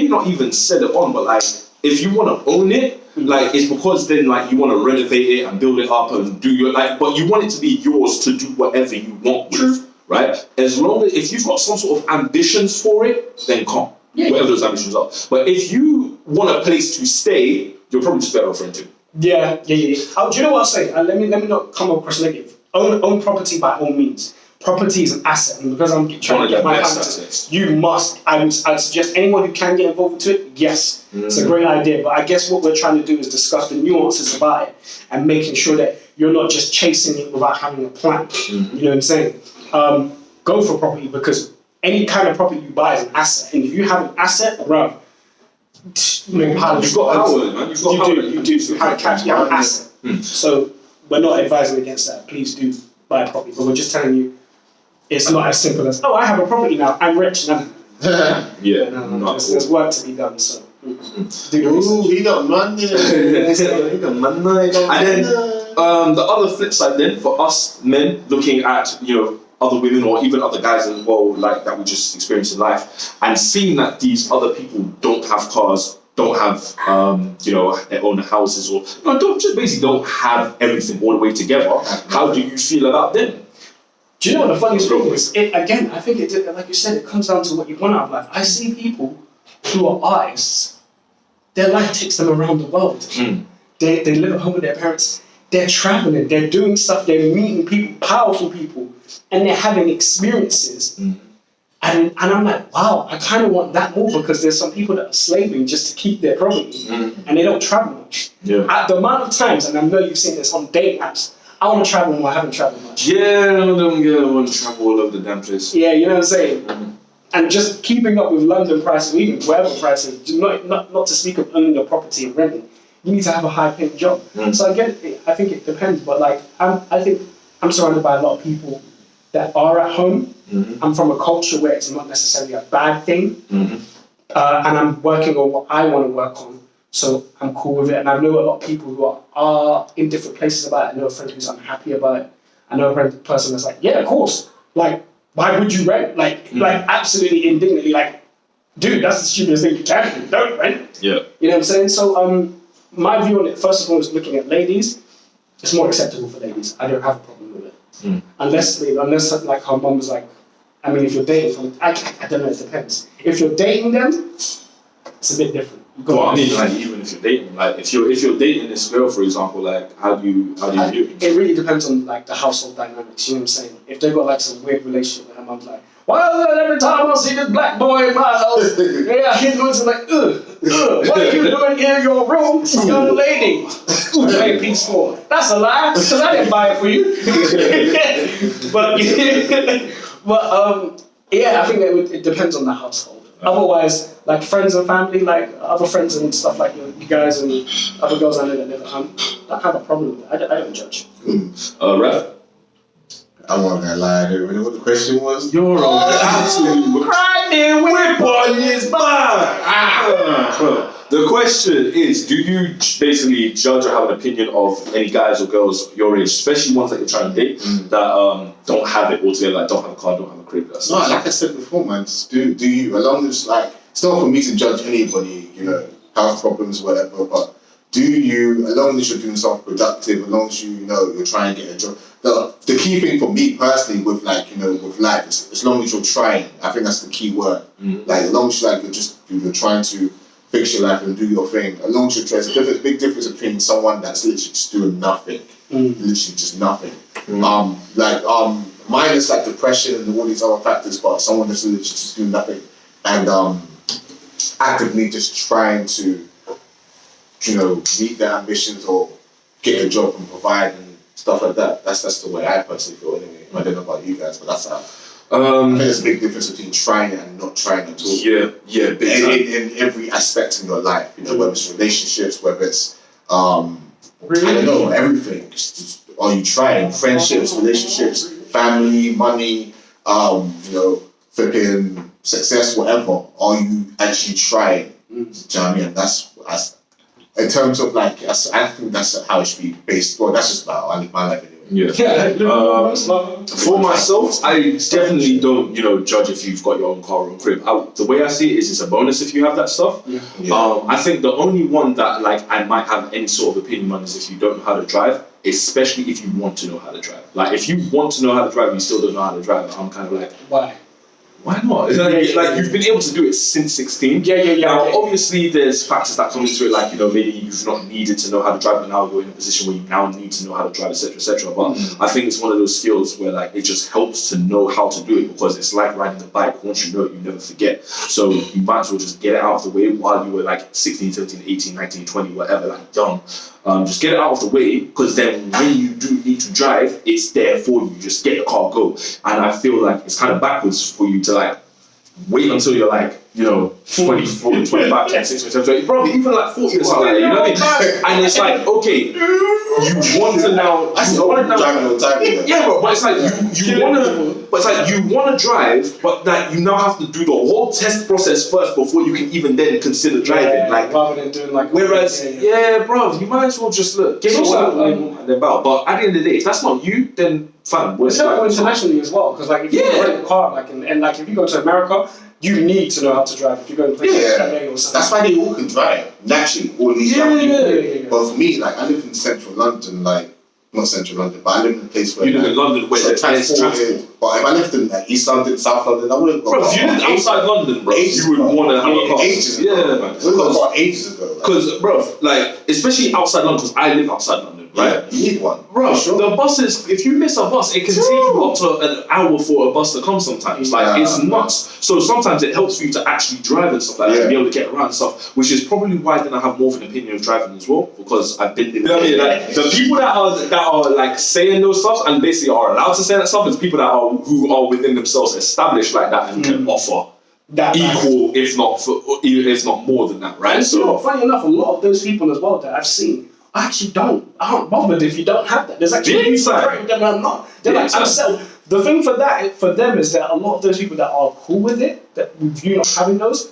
Speaker 1: not even sell it on, but like if you want to own it, like it's because then like you want to renovate it and build it up and do your like, but you want it to be yours to do whatever you want with, right? As long as if you've got some sort of ambitions for it, then come.
Speaker 2: Yeah.
Speaker 1: Whatever those ambitions are. But if you want a place to stay, you're probably just better off renting.
Speaker 2: Yeah. Do you know what I'll say? Let me not come across negative. Own property by all means. Property is an asset, and because I'm trying to get my hands, you must. I'd suggest anyone who can get involved into it. Yes, it's a great idea. But I guess what we're trying to do is discuss the nuances about it and making sure that you're not just chasing it without having a plan. You know what I'm saying? Go for property, because any kind of property you buy is an asset, and if you have an asset, bro,
Speaker 1: You've got power, man.
Speaker 2: You do. You have cash. You have an asset. So we're not advising against that. Please do buy a property, but we're just telling you it's not as simple as, oh, I have a property now, I'm rich. No.
Speaker 1: Yeah,
Speaker 2: There's work to be done. So do the
Speaker 5: Ooh,
Speaker 2: research.
Speaker 5: he got money.
Speaker 1: And then the other flip side then for us men looking at other women or even other guys as well, like that we just experience in life, and seeing that these other people don't have cars, don't have their own houses, or don't have everything all the way together. How do you feel about them?
Speaker 2: Do you know what the funniest thing is? Again, I think like you said, it comes down to what you want out of life. I see people who are artists, their life takes them around the world. They live at home with their parents, they're traveling, they're doing stuff, they're meeting people, powerful people, and they're having experiences. And I'm like, wow, I kind of want that more, because there's some people that are slaving just to keep their property, and they don't travel much. At the amount of times, and I know you've seen this on dating apps, I want to travel more, I haven't traveled much.
Speaker 1: Yeah, them girls want to travel all over the damn place.
Speaker 2: Yeah, you know what I'm saying? And just keeping up with London prices, or even wherever prices, not to speak of owning a property and renting, you need to have a high-paying job. So again, I think it depends, but like, I think I'm surrounded by a lot of people that are at home. I'm from a culture where it's not necessarily a bad thing, and I'm working on what I want to work on, so I'm cool with it. And I know a lot of people who are in different places about it. I know a friend who's unhappy about it. I know a person that's like, yeah, of course, like, why would you rent? Like absolutely indignantly, like, dude, that's the stupidest thing you can do. Don't rent.
Speaker 1: Yeah.
Speaker 2: You know what I'm saying? So my view on it, first of all, is looking at ladies. It's more acceptable for ladies. I don't have a problem with it. Unless like her mum was like, I mean, if you're dating I don't know, it depends. If you're dating them, it's a bit different.
Speaker 1: Well, I mean, like, even if you're dating, like, if you're dating this girl, for example, like, how do you do it?
Speaker 2: It really depends on like the household dynamics. You know what I'm saying? If they've got like some weird relationship with her mum's like, well, every time I see this black boy in my house, he's going to like, what are you doing in your room, young lady? Playing PS4. That's a lie, because I didn't buy it for you. Yeah, I think it depends on the household. Otherwise, like friends and family, like other friends and stuff like you guys and other girls I know that live at home, don't have a problem with it. I don't judge.
Speaker 1: Ref?
Speaker 5: I'm not gonna lie, I didn't know what the question was.
Speaker 1: You're on the absolute
Speaker 2: Crying whip
Speaker 1: on his back. The question is, do you basically judge or have an opinion of any guys or girls your age, especially ones that you're trying to date, that don't have it altogether, like don't have a car, don't have a crib? That's
Speaker 5: No, like I said before, man, just do you. As long as, like, it's not for me to judge anybody, you know, health problems, whatever, but do you, as long as you're doing something productive, as long as you know you're trying to get a job. The key thing for me personally with, like, you know, with life is as long as you're trying. I think that's the key word. Like, as long as you're trying to fix your life and do your thing, as long as you're trying. There's a big difference between someone that's literally just doing nothing, literally just nothing. Minus like depression and all these other factors, but someone that's literally just doing nothing and actively just trying to, you know, meet their ambitions or get a job and provide and stuff like that. That's the way I personally feel anyway. I don't know about you guys, but that's how. I think there's a big difference between trying it and not trying at all.
Speaker 1: Yeah, big time.
Speaker 5: In every aspect in your life, you know, whether it's relationships, whether it's I don't know, everything. Just, are you trying? Friendships, relationships, family, money, you know, flipping success, whatever. Are you actually trying? Do you know what I mean? That's in terms of like, I think that's how it should be based. Well, that's just about how I live my life anyway.
Speaker 1: For myself, I definitely don't, you know, judge if you've got your own car or own crib. The way I see it is it's a bonus if you have that stuff. I think the only one that like I might have any sort of opinion on is if you don't know how to drive, especially if you want to know how to drive. Like if you want to know how to drive and you still don't know how to drive, I'm kind of like, why not? Like you've been able to do it since 16. Now, obviously, there's factors that come into it, like, you know, maybe you've not needed to know how to drive, but now you're in a position where you now need to know how to drive, etc., etc. But I think it's one of those skills where, like, it just helps to know how to do it because it's like riding a bike. Once you know it, you never forget. So you might as well just get it out of the way while you were like 16, 17, 18, 19, 20, whatever, like young. Just get it out of the way because then when you do need to drive, it's there for you. Just get the car, go. And I feel like it's kind of backwards for you to like wait until you're like, you know, 24, 25, 26, 27, bro, even like 40 or something like that, you know what I mean? And it's like, okay, you want to now, yeah, bro, but it's like you want to drive, but like you now have to do the whole test process first before you can even then consider driving. Like
Speaker 2: rather than doing like.
Speaker 1: Whereas, bro, you might as well just look, get yourself and about. But at the end of the day, if that's not you, then fine.
Speaker 2: It's helpful internationally as well, because like if you rent a car, like and like if you go to America, you need to know how to drive if you're going to places like LA or something.
Speaker 5: That's why they all can drive naturally. All these young people. But for me, like I live in central London, like not central London, but I live in a place where
Speaker 1: you live in London where there's transport.
Speaker 5: But if I lived in like East London, South London, I wouldn't go.
Speaker 1: Bro, if you lived outside London, bro, you would want to have a car.
Speaker 5: Ages ago.
Speaker 1: Yeah, man.
Speaker 5: We got a car ages ago.
Speaker 1: Because, bro, like especially outside London, because I live outside London, right?
Speaker 5: Yeah, you need one.
Speaker 1: Bro, the buses, if you miss a bus, it can take you up to an hour for a bus to come sometimes. Like, it's nuts. So sometimes it helps for you to actually drive and stuff like that, to be able to get around and stuff, which is probably why then I have more of an opinion of driving as well, because I've been in like, the people that are like saying those stuff and basically are allowed to say that stuff is people that are who are within themselves established like that and can offer that equal, if not more than that, right?
Speaker 2: And so, you know, funny enough, a lot of those people as well that I've seen actually aren't bothered if you don't have that. There's actually people that are not. They're like, the thing for them is that a lot of those people that are cool with it, that with you not having those,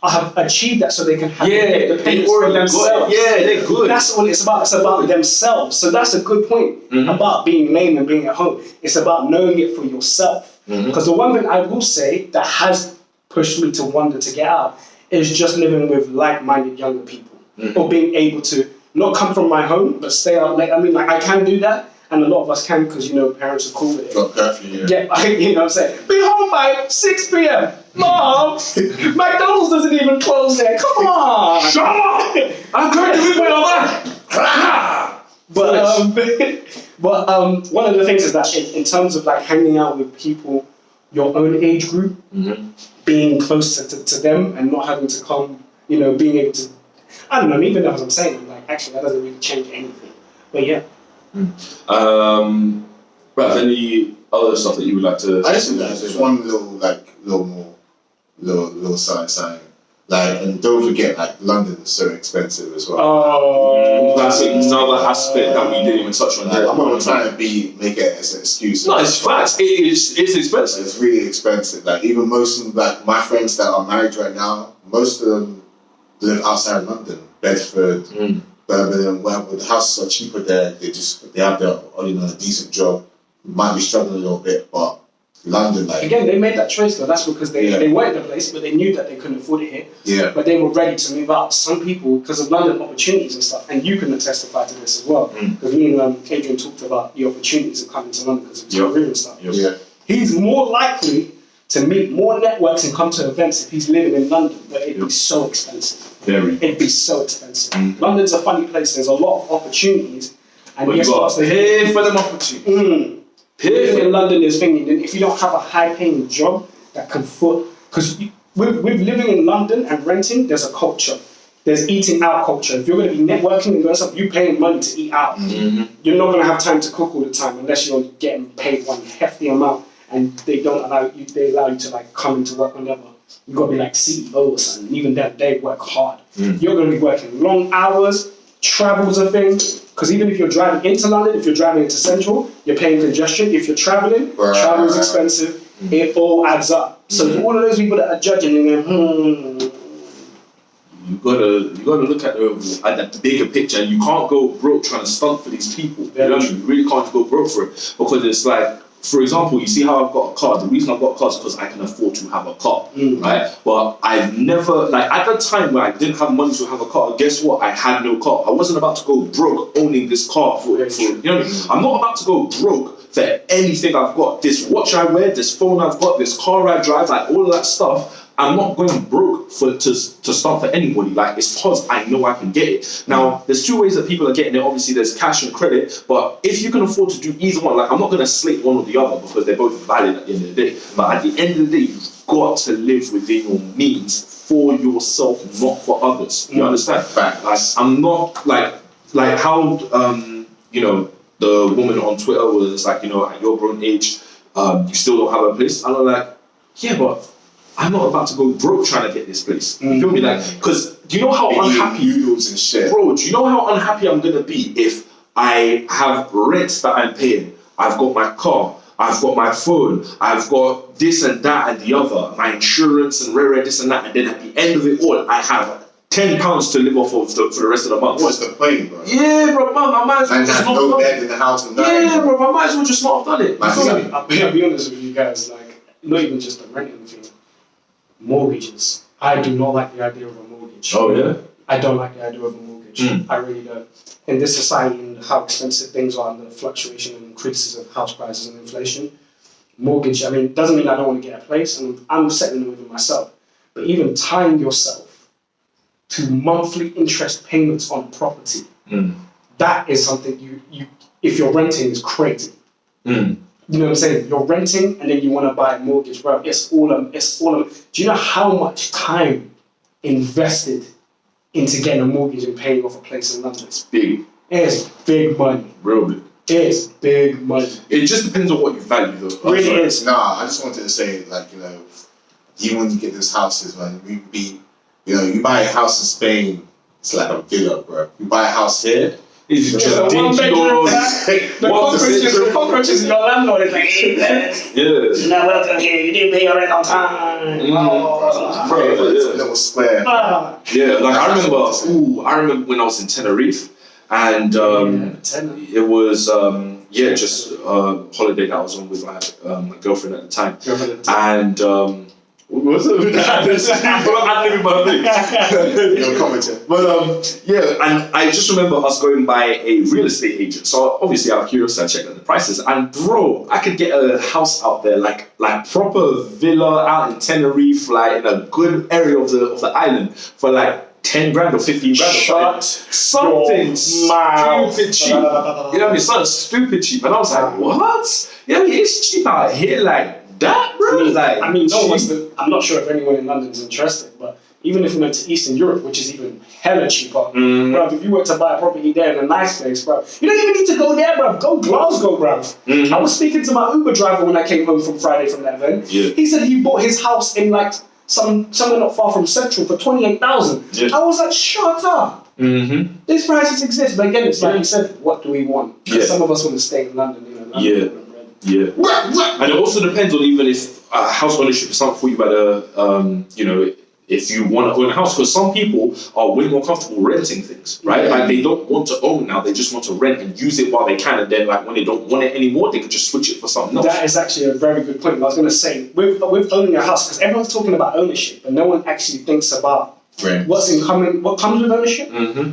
Speaker 2: have achieved that so they can have independence for themselves.
Speaker 1: They're good.
Speaker 2: That's what it's about. It's about themselves. So that's a good point about being lame and being at home. It's about knowing it for yourself. Because the one thing I will say that has pushed me to wonder to get out is just living with like-minded younger people, or being able to not come from my home but stay out late. I mean, like I can do that. And a lot of us can because, you know, parents are cool with it.
Speaker 5: Drop curfew,
Speaker 2: you know what I'm saying? Be home by 6 p.m. Mom, McDonald's doesn't even close there. Come on.
Speaker 1: Shut up. I'm going to be with that.
Speaker 2: But one of the things is that in terms of like hanging out with people your own age group, being close to them and not having to come, you know, being able to, I don't know, even though as I'm saying, I'm like, actually, that doesn't really change anything. But yeah.
Speaker 1: Right, any other stuff that you would like to?
Speaker 5: I just think that there's one little sign. Like, and don't forget, like, London is so expensive as well.
Speaker 2: Oh,
Speaker 1: that's another aspect that we didn't even touch on.
Speaker 5: I'm not trying to make it as an excuse.
Speaker 1: No, it's facts. It's expensive.
Speaker 5: It's really expensive. Like, even most of like my friends that are married right now, most of them live outside London, Bedford, Birmingham, wherever. The houses are cheaper there. They have their a decent job. Might be struggling a little bit, but London, like
Speaker 2: again, they made that choice though. That's because they weren't in the place, but they knew that they couldn't afford it here.
Speaker 5: Yeah.
Speaker 2: But they were ready to move out. Some people, because of London opportunities and stuff, and you can testify to this as well. Because me and Adrian talked about the opportunities of coming to London because of his career and stuff.
Speaker 5: Yeah.
Speaker 2: He's more likely to meet more networks and come to events if he's living in London, but it'd be so expensive.
Speaker 1: Very.
Speaker 2: It'd be so expensive. London's a funny place. There's a lot of opportunities, and
Speaker 1: But you got to pay for them opportunities.
Speaker 2: Living in London is thinking that if you don't have a high-paying job that can foot, because with living in London and renting, there's a culture. There's eating out culture. If you're going to be networking and doing stuff, you're paying money to eat out. You're not going to have time to cook all the time unless you're getting paid one hefty amount, and they don't allow you. They allow you to like come into work whenever. You got to be like CEO or something. Even then, they work hard. You're going to be working long hours. Travel's a thing. Because even if you're driving into London, if you're driving into Central, you're paying congestion. If you're traveling, travel is expensive. It all adds up. So for all of those people that are judging and going,
Speaker 1: You gotta look at the bigger picture, and you can't go broke trying to stunt for these people. You really can't go broke for it, because it's like, for example, you see how I've got a car. The reason I've got a car is because I can afford to have a car, right? But I've never, like, at the time where I didn't have money to have a car, guess what? I had no car. I wasn't about to go broke owning this car for you know what I mean? I'm not about to go broke for anything I've got. This watch I wear, this phone I've got, this car I drive, like all of that stuff. I'm not going broke to start for anybody. Like, it's because I know I can get it. Now, there's two ways that people are getting it. Obviously, there's cash and credit. But if you can afford to do either one, like, I'm not going to slate one or the other because they're both valid at the end of the day. But at the end of the day, you've got to live within your means for yourself, not for others. You understand? Like, I'm not like how the woman on Twitter was like, at your grown age, you still don't have a place. And I'm like, yeah, but I'm not about to go broke trying to get this place. You feel me? Like, because do you know how unhappy
Speaker 5: noodles and shit,
Speaker 1: bro? Do you know how unhappy I'm gonna be if I have rent that I'm paying? I've got my car, I've got my phone, I've got this and that and the other, my insurance and this and that, and then at the end of it all, I have £10 to live off of for the rest of the month.
Speaker 5: What's the point, bro?
Speaker 1: Yeah, bro, man, I might as well
Speaker 5: And
Speaker 1: just
Speaker 5: have
Speaker 1: not
Speaker 5: no
Speaker 1: done
Speaker 5: bed
Speaker 1: it.
Speaker 5: in the house and
Speaker 1: Yeah, bro, I might as well just not have done it.
Speaker 5: Man,
Speaker 2: I'll be honest with you guys, like, not even just the renting thing. Mortgages. I do not like the idea of a mortgage.
Speaker 1: Oh, yeah?
Speaker 2: I don't like the idea of a mortgage. I really don't. In this society and how expensive things are and the fluctuation and increases of house prices and inflation, mortgage, I mean, doesn't mean I don't want to get a place, and I'm settling with it myself. But even tying yourself to monthly interest payments on property, that is something you if you're renting, is crazy. You know what I'm saying? You're renting and then you want to buy a mortgage, bro. It's all do you know how much time invested into getting a mortgage and paying off a place in London?
Speaker 1: It's big.
Speaker 2: It's big money.
Speaker 1: Real big.
Speaker 2: It's big money.
Speaker 1: It just depends on what you value, though.
Speaker 2: Really is.
Speaker 5: Nah, I just wanted to say, like, even when you get those houses, man, you buy a house in Spain, it's like a villa, bro. You buy a house here,
Speaker 1: It's just
Speaker 2: a
Speaker 1: dingy
Speaker 2: one-bedroom
Speaker 1: doors.
Speaker 2: The cockroaches in your landlord is like,
Speaker 1: Yeah.
Speaker 2: you're not welcome here, you didn't pay your rent on time.
Speaker 1: Bro,
Speaker 5: it's a little square.
Speaker 1: Yeah, like I remember when I was in Tenerife, and it was just a holiday that I was on with my girlfriend at the time, and what's up with that? I live in my place.
Speaker 5: You're commenting.
Speaker 1: But and I just remember us going by a real estate agent. So obviously out of curiosity, I checked out the prices, and bro, I could get a house out there, like proper villa out in Tenerife, like in a good area of the island, for like 10 grand or 15 grand. Something stupid cheap. You know what I mean? Something stupid cheap. And I was like, what? Yeah, it's cheap out here like that, bro.
Speaker 2: I'm not sure if anyone in London is interested, but even if we went to Eastern Europe, which is even hella cheaper, bro, if you were to buy a property there in a nice place, bro, you don't even need to go there, bro. Go Glasgow, bro. I was speaking to my Uber driver when I came home from Friday from that event. Yeah. He said he bought his house in like somewhere not far from Central for 28,000. Yeah. I was like, shut up. These prices exist, but again, it's like you said, what do we want? Because some of us want to stay in London,
Speaker 1: And it also depends on even if house ownership is something for you, but if you want to own a house, because some people are way more comfortable renting things, right? Like they don't want to own now, they just want to rent and use it while they can, and then like when they don't want it anymore, they can just switch it for something else.
Speaker 2: That is actually a very good point. I was going to say, with owning a house, because everyone's talking about ownership, but no one actually thinks about what's in common, what comes with ownership.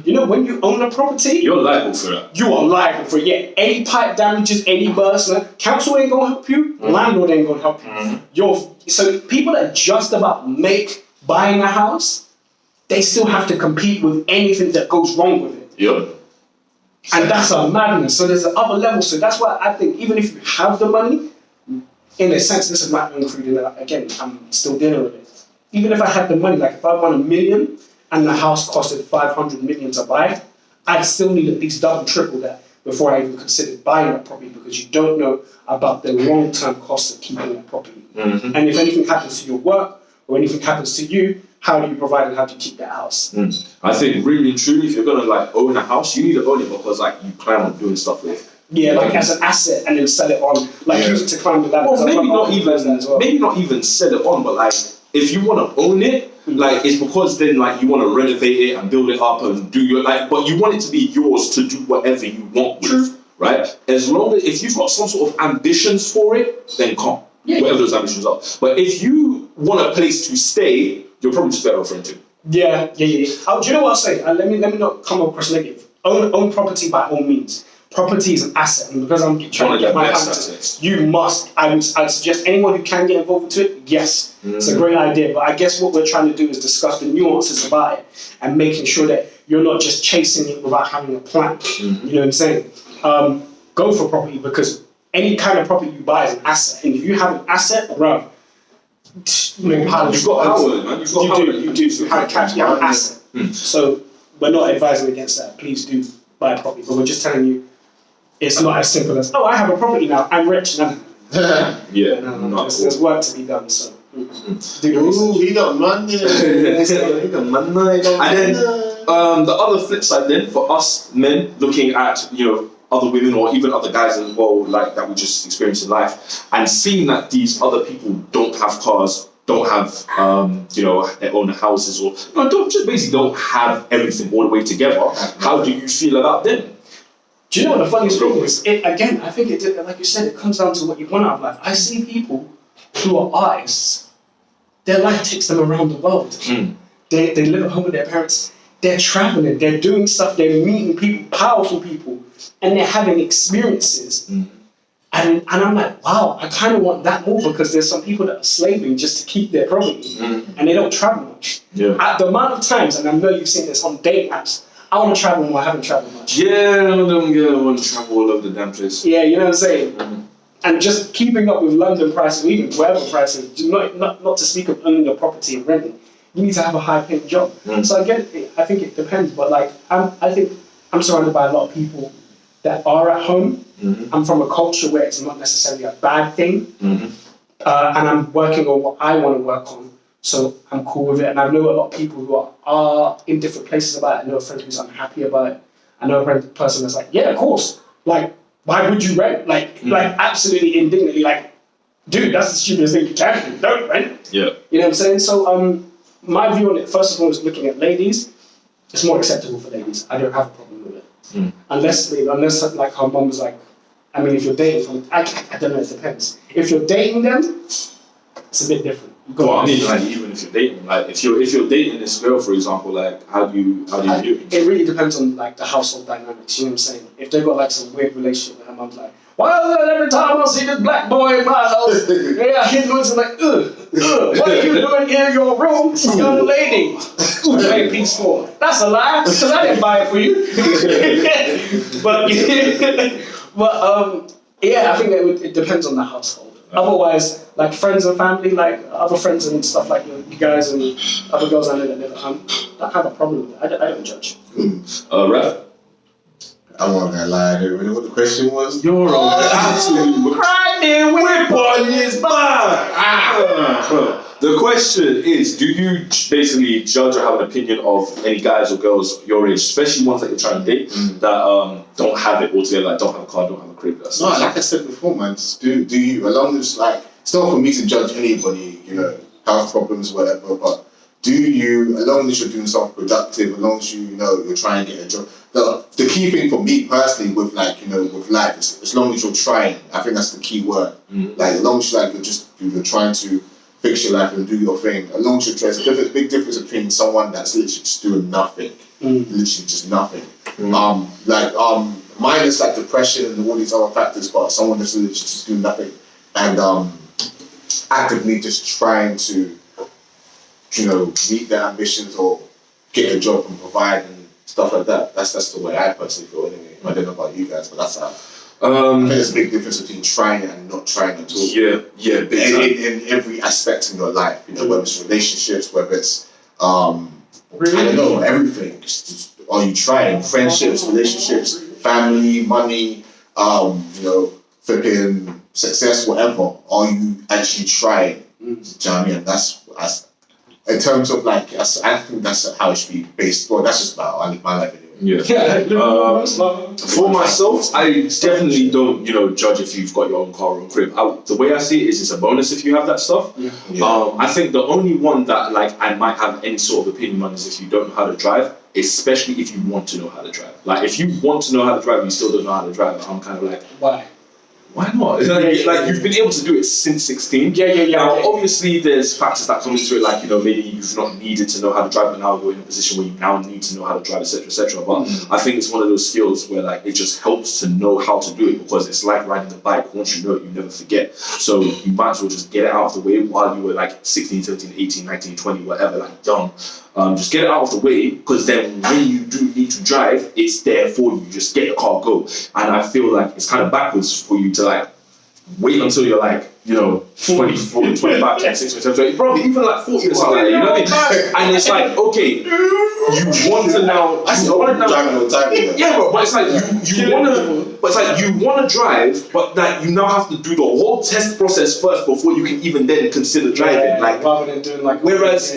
Speaker 2: You know, when you own a property,
Speaker 1: You're liable for that.
Speaker 2: you are liable for it. Yeah, any pipe damages, any burst, council ain't gonna help you, landlord ain't gonna help you. So people that just about make buying a house, they still have to compete with anything that goes wrong with it.
Speaker 1: Yep.
Speaker 2: And that's a madness. So there's another level. So that's why I think even if you have the money, in a sense, this is my own creed, and again, I'm still dealing with it. Even if I had the money, like if I won $1 million and the house costed 500 million to buy, I'd still need at least double, triple that before I even considered buying that property, because you don't know about the long-term cost of keeping that property. And if anything happens to your work or anything happens to you, how do you provide and how do you keep that house?
Speaker 1: I think really and truly, if you're gonna like own a house, you need to own it because like you plan on doing stuff with it.
Speaker 2: Yeah, like as an asset, and then sell it on, like use it to climb the ladder.
Speaker 1: Well, maybe not
Speaker 2: well.
Speaker 1: even sell it on, but like if you want to own it, like it's because then like you want to renovate it and build it up and do your like, but you want it to be yours to do whatever you want with, right? As long as if you've got some sort of ambitions for it, then come, whatever those ambitions are. But if you want a place to stay, you're probably just better off renting.
Speaker 2: Yeah. Do you know what I'll say? Let me not come across negative. Own property by all means. Property is an asset, and because I'm trying to get my hands to it, you must. I'd suggest anyone who can get involved into it. Yes, it's a great idea. But I guess what we're trying to do is discuss the nuances about it and making sure that you're not just chasing it without having a plan. You know what I'm saying? Go for property, because any kind of property you buy is an asset, and if you have an asset, bro,
Speaker 1: you've got power, man.
Speaker 2: You do. You have cash. You have an asset. So we're not advising against that. Please do buy property, but we're just telling you. It's not as simple as, I have a property now, I'm rich. No. There's work to be done, so do the research.
Speaker 5: He got money.
Speaker 1: And then the other flip side then, for us men looking at, other women or even other guys as well, like that we just experience in life, and seeing that these other people don't have cars, don't have, their own houses, or don't have everything all the way together, how do you feel about them?
Speaker 2: Do you know what the funniest thing is? I think like you said, it comes down to what you want out of life. I see people who are artists, their life takes them around the world. They live at home with their parents, they're traveling, they're doing stuff, they're meeting people, powerful people, and they're having experiences. And I'm like, wow, I kind of want that more, because there's some people that are slaving just to keep their property, and they don't travel much. At the amount of times, and I know you've seen this on dating apps, I want to travel more, I haven't traveled much.
Speaker 1: Yeah, I want to travel all over the damn place.
Speaker 2: Yeah, you know what I'm saying? And just keeping up with London prices, or even wherever prices, not to speak of owning a property and renting, you need to have a high-paying job. So I get it, I think it depends, but like, I think I'm surrounded by a lot of people that are at home. I'm from a culture where it's not necessarily a bad thing, and I'm working on what I want to work on. So I'm cool with it, and I know a lot of people who are in different places about it. I know a friend who's unhappy about it. I know a person that's like, yeah, of course. Like, why would you rent? Like absolutely indignantly, like, dude, that's the stupidest thing you can do. Don't rent.
Speaker 1: Yeah.
Speaker 2: You know what I'm saying? So my view on it, first of all, is looking at ladies. It's more acceptable for ladies. I don't have a problem with it, unless like her mum was like, I mean, if you're dating, I don't know. It depends. If you're dating them, it's a bit different.
Speaker 1: Well, I mean, like even if you're dating, like if you're dating this girl, for example, like how do you do it?
Speaker 2: It really depends on like the household dynamics. You know what I'm saying? If they've got like some weird relationship with her mum's like, why is it every time I see this black boy in my house, his mother's like, what are you doing in your room, young lady? Play peaceful. That's a lie, because I didn't buy it for you. I think that it depends on the household. Otherwise, like friends and family, like other friends and stuff like you guys and other girls I know that live at home, don't have a problem with it. I don't judge.
Speaker 1: Raph?
Speaker 5: I'm not gonna lie, I don't really know what the question was.
Speaker 1: You're absolutely
Speaker 2: crying
Speaker 1: whip on his back. The question is, do you basically judge or have an opinion of any guys or girls your age, especially ones that you're trying to date, that don't have it altogether, like don't have a car, don't have a crib?
Speaker 5: No, like I said before, man, just do you, as long as like, it's not for me to judge anybody, health problems, whatever, but as long as you're doing something productive, as long as you know you're trying to get a job. The key thing for me personally with with life is as long as you're trying. I think that's the key word. Like as long as you're trying to fix your life and do your thing. As long as you're trying, there's a big difference between someone that's literally just doing nothing, literally just nothing. Minus like depression and all these other factors, but someone that's literally just doing nothing and actively just trying to, meet their ambitions or get a job and provide and stuff like that. That's the way I personally feel anyway. I don't know about you guys, but that's how. I think there's a big difference between trying and not trying at all.
Speaker 1: Yeah, big time.
Speaker 5: In every aspect in your life, whether it's relationships, whether it's I don't know, everything. Just, are you trying? Friendships, relationships, family, money, flipping success, whatever. Are you actually trying? Do you know what I mean? That's in terms of I think that's how it should be based. Well, that's just about I live my life anyway.
Speaker 1: For myself, I definitely don't, judge if you've got your own car or crib. The way I see it is it's a bonus if you have that stuff. I think the only one that I might have any sort of opinion on is if you don't know how to drive, especially if you want to know how to drive. Like if you want to know how to drive and you still don't know how to drive, I'm kind of like, why not? You've been able to do it since 16. Now, obviously, there's factors that come into it, maybe you've not needed to know how to drive, but now you're in a position where you now need to know how to drive, etc., etc. But I think it's one of those skills where it just helps to know how to do it because it's like riding a bike. Once you know it, you never forget. So you might as well just get it out of the way while you were 16, 17, 18, 19, 20, whatever, young. Just get it out of the way because then when you do need to drive, it's there for you. Just get the car, go. And I feel like it's kind of backwards for you to wait until you're 24, 25, 26, 27, probably even 40 or something like that, you know what I mean? And it's okay, you want to now. Yeah, bro, but it's you want to drive, but you now have to do the whole test process first before you can even then consider driving.
Speaker 2: Rather than doing
Speaker 1: whereas,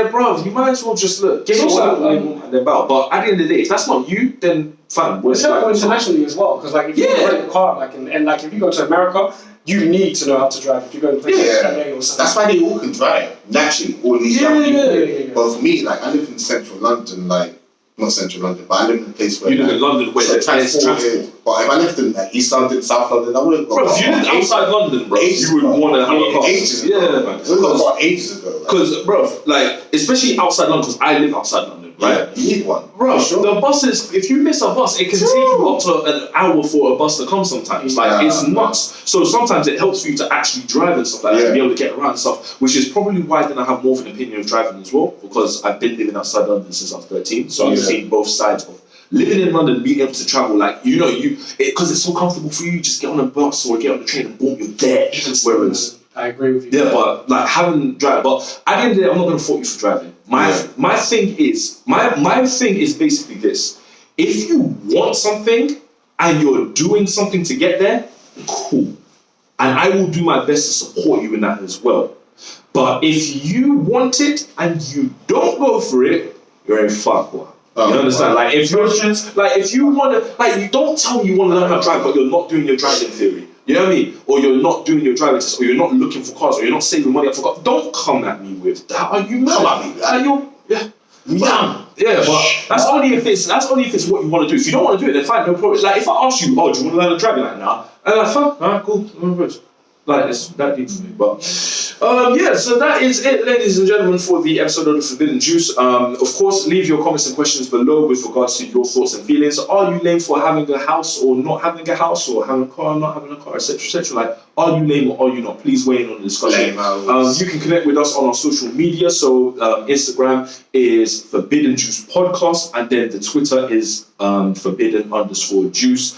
Speaker 1: bro, you might as well just get yourself and then bow. But at the end of the day, if that's not you, then fine.
Speaker 2: It's helpful internationally as well, because if you rent a car, and if you go to America, you need to know how to drive if you're going to places or something.
Speaker 5: That's why they all can drive naturally. All these young people. But for me, I live in central London, not central London, but I live in a place where
Speaker 1: you live in London where there's transport.
Speaker 5: But if I lived in East London, South London, I wouldn't go.
Speaker 1: Bro, if you lived outside London, bro, you would want to have a car.
Speaker 5: Ages ago. Ages ago.
Speaker 1: Because, bro, especially outside London, because I live outside London, right?
Speaker 5: Yeah, you need one.
Speaker 1: Bro, the buses, if you miss a bus, it can take you up to an hour for a bus to come sometimes. It's nuts. So sometimes it helps for you to actually drive and stuff like that, to be able to get around and stuff, which is probably why then I have more of an opinion of driving as well, because I've been living outside London since I was 13, so I've seen both sides of living in London, being able to travel, because it's so comfortable for you, you just get on a bus or get on the train and boom, you're there. Whereas,
Speaker 2: I agree with you.
Speaker 1: Yeah, but having drive, but at the end of the day, I'm not going to fault you for driving. My thing is basically this: if you want something and you're doing something to get there, cool, and I will do my best to support you in that as well. But if you want it and you don't go for it, you're in fuck one. You understand? If you want to, you don't tell me you want to learn how to drive, but you're not doing your driving theory. You know what I mean? Or you're not doing your driving test, or you're not looking for cars, or you're not saving money up for cars. Don't come at me with that. Are you mad? But that's only if it's what you want to do. If you don't want to do it, then fine, no problem. If I ask you, do you want to learn to drive? You're nah. And fine, alright, cool, no worries. It's that deep for me. But so that is it, ladies and gentlemen, for the episode of The Forbidden Juice. Of course, leave your comments and questions below with regards to your thoughts and feelings. Are you lame for having a house or not having a house, or having a car or not having a car, etc., etc.? Are you lame or are you not? Please weigh in on the discussion. You can connect with us on our social media. So Instagram is Forbidden Juice Podcast, and then the Twitter is Forbidden_Juice.